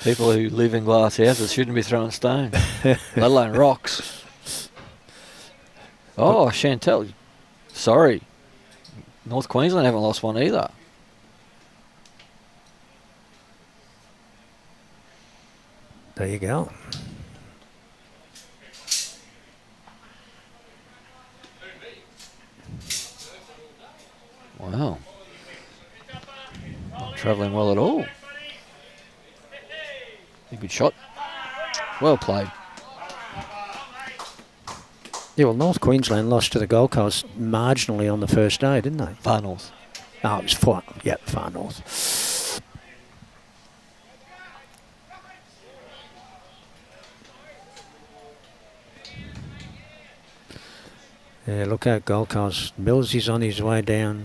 People who live in glass houses shouldn't be throwing stones, let alone rocks. Oh, Chantel. Sorry. North Queensland haven't lost one either. There you go. Wow. Not travelling well at all. A good shot. Well played. Yeah, well, North Queensland lost to the Gold Coast marginally on the first day, didn't they? Far north. Oh, it was far. Yeah, far north. Yeah, look out, Gold Coast. Mills is on his way down.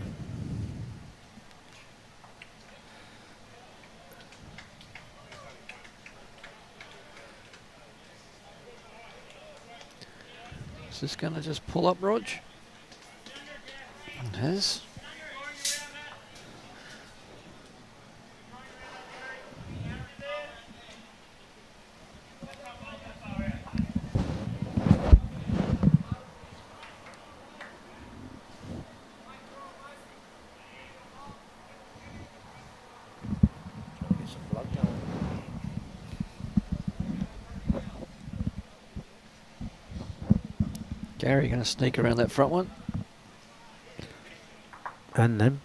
Is this going to just pull up, Rog? It has. Gary going to sneak around that front one. And them.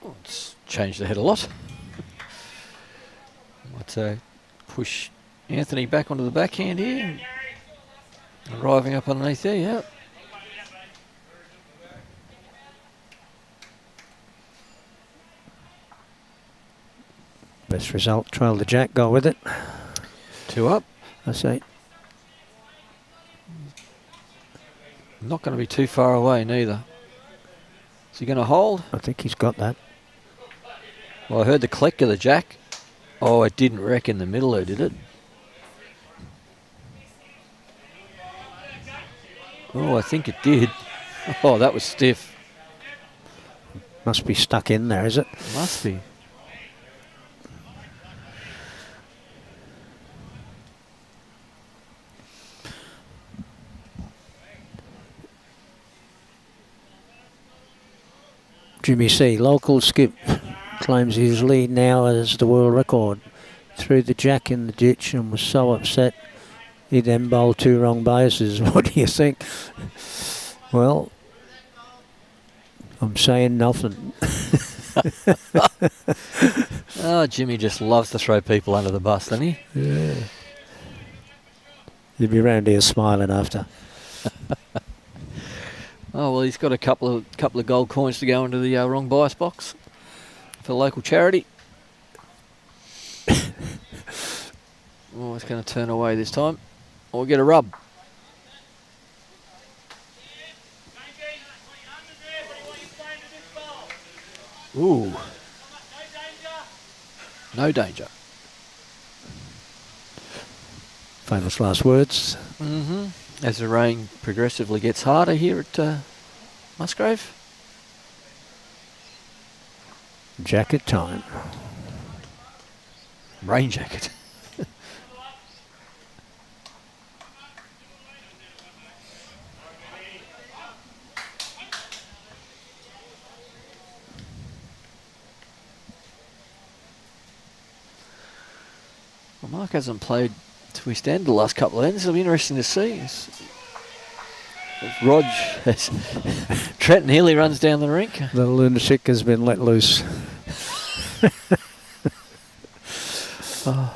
Oh, it's changed the head a lot. Might push Anthony back onto the backhand here. Arriving up underneath there, yeah. Best result, trail the jack, go with it. 2 up. I say. Not going to be too far away neither. Is he going to hold? I think he's got that. Well, I heard the click of the jack. Oh, it didn't wreck in the middle though, did it? Oh, I think it did. Oh, that was stiff. Must be stuck in there, is it? Must be. Jimmy C, local skip, claims his lead now as the world record. Threw the jack in the ditch and was so upset he then bowled 2 wrong bases. What do you think? Well, I'm saying nothing. Oh, Jimmy just loves to throw people under the bus, doesn't he? Yeah. You'd be round here smiling after. Oh, well, he's got a couple of gold coins to go into the wrong bias box for local charity. Oh, it's going to turn away this time. Or get a rub. Ooh. No danger. Famous last words. Mm-hmm. As the rain progressively gets harder here at Musgrave. Jacket time. Rain jacket. Well, Mark hasn't played to his stand the last couple of ends. It'll be interesting to see. Rog, Trent nearly runs down the rink. The lunatic has been let loose. Oh.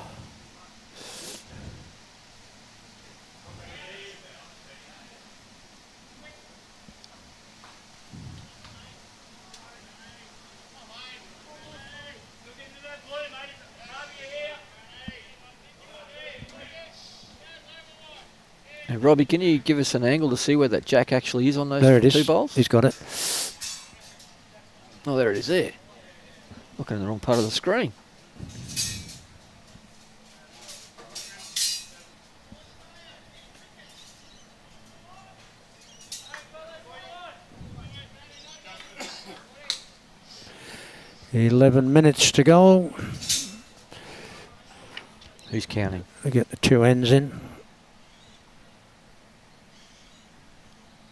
Hey, Robbie, can you give us an angle to see where that jack actually is on those There it is. 2 bowls? He's got it. Oh, there it is there. Looking in the wrong part of the screen. .11 minutes to go. Who's counting? We get the 2 ends in.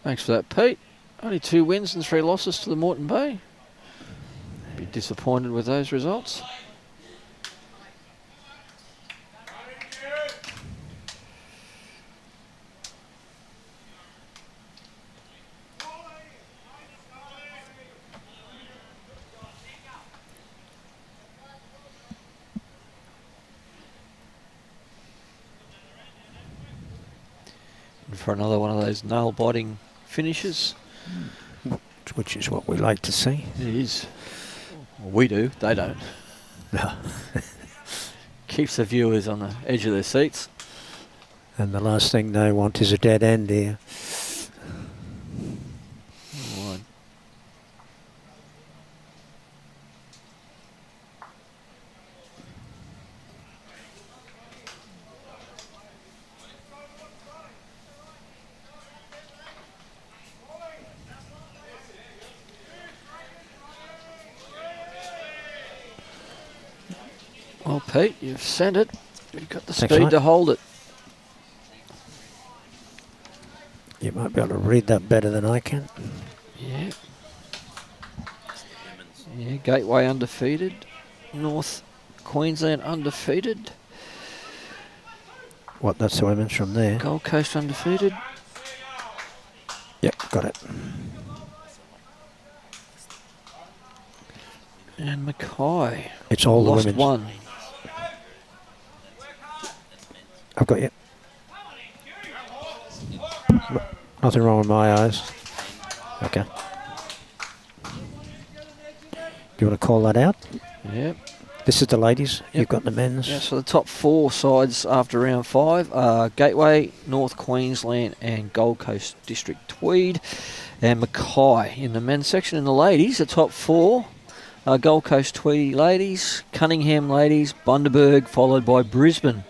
Thanks for that, Pete. Only 2 wins and 3 losses to the Moreton Bay. Be disappointed with those results. And for another one of those nail-biting finishes. Which is what we like to see. It is. Well, we do. They don't. No. Keeps the viewers on the edge of their seats. And the last thing they want is a dead end here. Right. Well, Pete, you've sent it. You've got the Thanks, speed mate. to hold it. You might be able to read that better than I can. Yeah. Yeah, Gateway undefeated. North Queensland undefeated. What, that's the women's from there? Gold Coast undefeated. Yep, got it. And Mackay. It's all the Lost women's. 1. I've got you. Nothing wrong with my eyes. Okay. Do you want to call that out? Yep. This is the ladies. Yep. You've got the men's. Yeah, so the top 4 sides after round 5 are Gateway, North Queensland and Gold Coast District Tweed and Mackay. In the men's section, in the ladies, the top 4 are Gold Coast Tweed ladies, Cunningham ladies, Bundaberg, followed by Brisbane.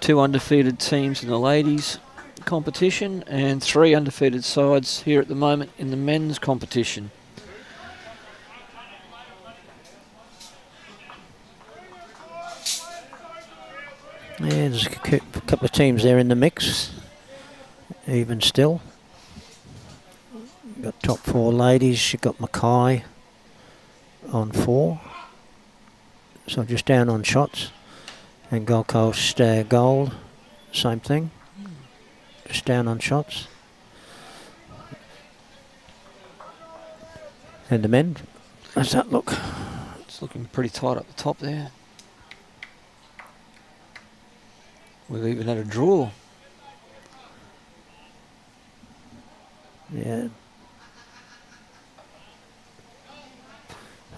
2 undefeated teams in the ladies competition and 3 undefeated sides here at the moment in the men's competition. Yeah, there's a couple of teams there in the mix. Even still. You've got top 4 ladies. You've got Mackay on 4. So just down on shots. And Gold Coast Gold, same thing. Just down on shots. And the men, how's that look? It's looking pretty tight up the top there. We've even had a draw. Yeah.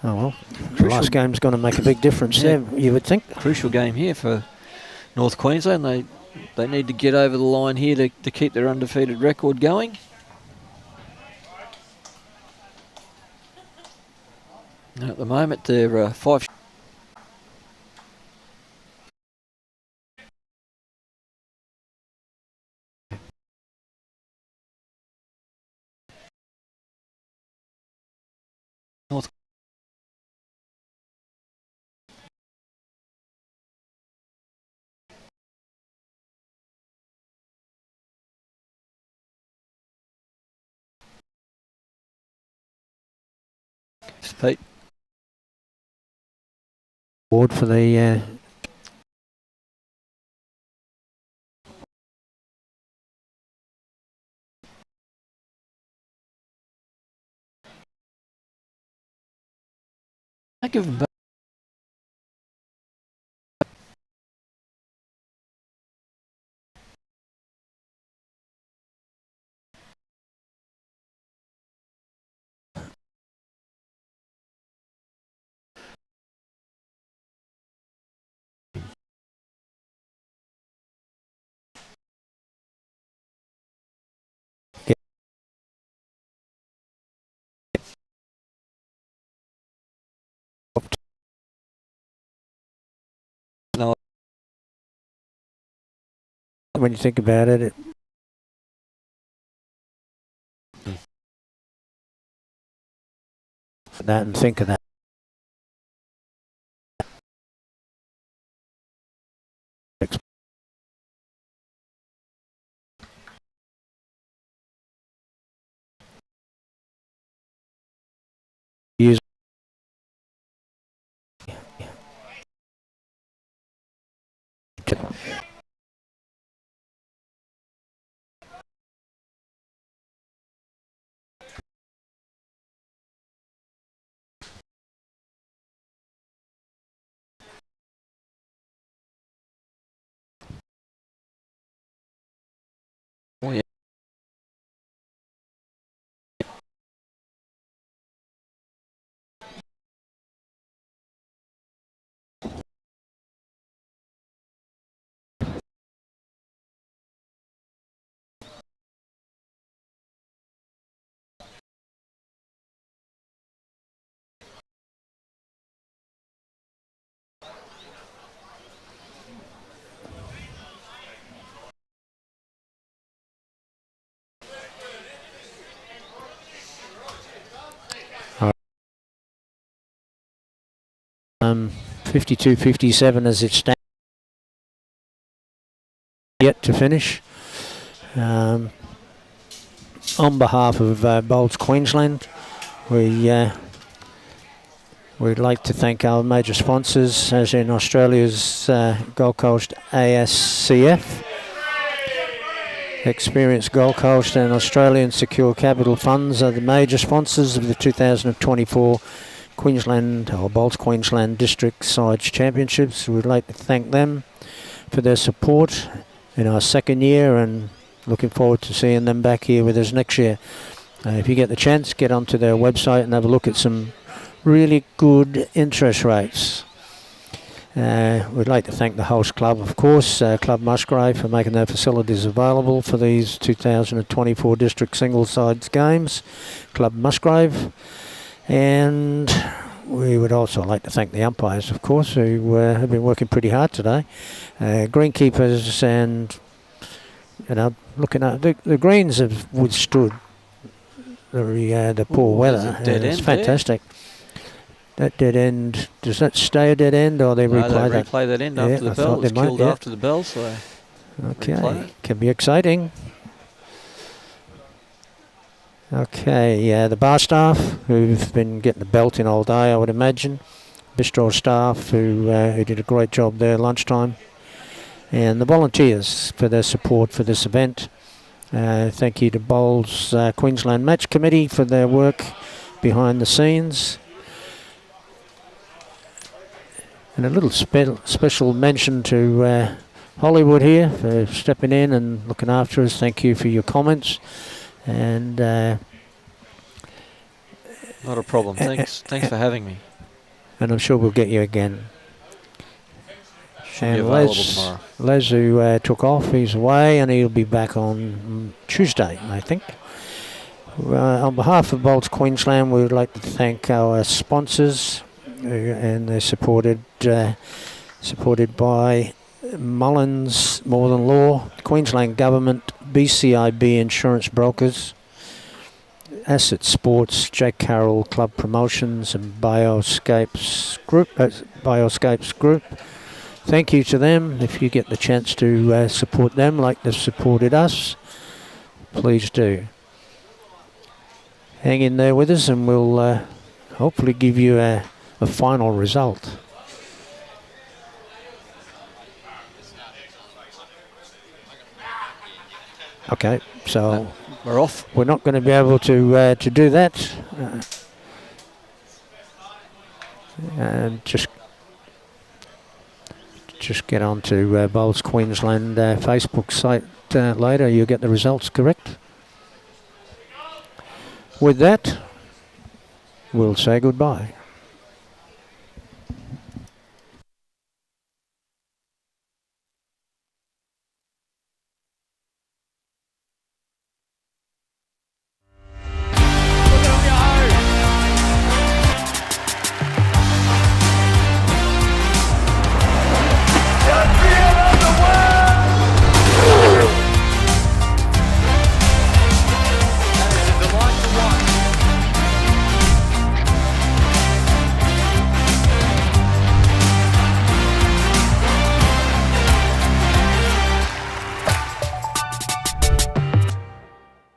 Oh well, the last game's going to make a big difference there, you would think. Crucial game here for North Queensland. They need to get over the line here to keep their undefeated record going. And at the moment, they're 5. North. Pete. Award for the I give them back. No, when you think about it, that and think of that. Oh, yeah. All right. 52-57 as it stands. Yet to finish. On behalf of Bowls Queensland, we'd like to thank our major sponsors, as in Australia's Gold Coast ASCF, Experience Gold Coast and Australian Secure Capital Funds are the major sponsors of the 2024 Queensland or Bowls Queensland District Sides Championships. We'd like to thank them for their support in our second year and looking forward to seeing them back here with us next year. If you get the chance, get onto their website and have a look at some really good interest rates. We'd like to thank the host club, of course, Club Musgrave, for making their facilities available for these 2024 district single sides games, Club Musgrave. And we would also like to thank the umpires, of course, who have been working pretty hard today. Greenkeepers and, looking at the greens have withstood the poor weather. It's fantastic. That dead end, does that stay a dead end or they replay that? Replay that end after the bell. It's killed after the bell, so okay, can be exciting. Okay, the bar staff who've been getting the belt in all day, I would imagine. Bistro staff who did a great job there lunchtime, and the volunteers for their support for this event. Thank you to Bowls Queensland Match Committee for their work behind the scenes. And a little special mention to Hollywood here for stepping in and looking after us. Thank you for your comments. And not a problem. Thanks for having me. And I'm sure we'll get you again. Should be available tomorrow. Les, who took off, he's away and he'll be back on Tuesday, I think. On behalf of Bowls Queensland, we would like to thank our sponsors, and they're supported by Mullins More Than Law, Queensland Government, BCIB Insurance Brokers, Asset Sports, Jake Carroll Club Promotions, and Bioscapes Group. Thank you to them. If you get the chance to support them like they've supported us, please do. Hang in there with us and we'll hopefully give you a final result. Okay, so we're off. We're not going to be able to do that. And just get on to Bowls Queensland Facebook site later. You'll get the results correct. With that, we'll say goodbye.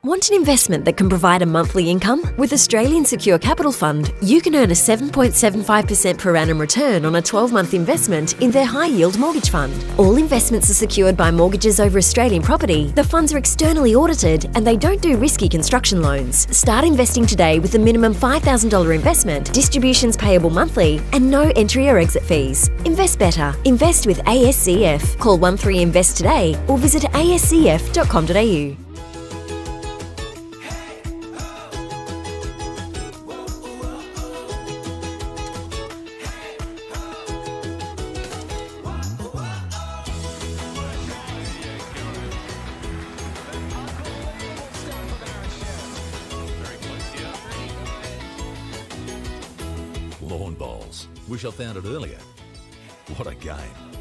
Want an investment that can provide a monthly income? With Australian Secure Capital Fund, you can earn a 7.75% per annum return on a 12-month investment in their high-yield mortgage fund. All investments are secured by mortgages over Australian property. The funds are externally audited and they don't do risky construction loans. Start investing today with a minimum $5,000 investment, distributions payable monthly, and no entry or exit fees. Invest better. Invest with ASCF. Call 13invest today or visit ascf.com.au. Wales. Wish I found it earlier. What a game.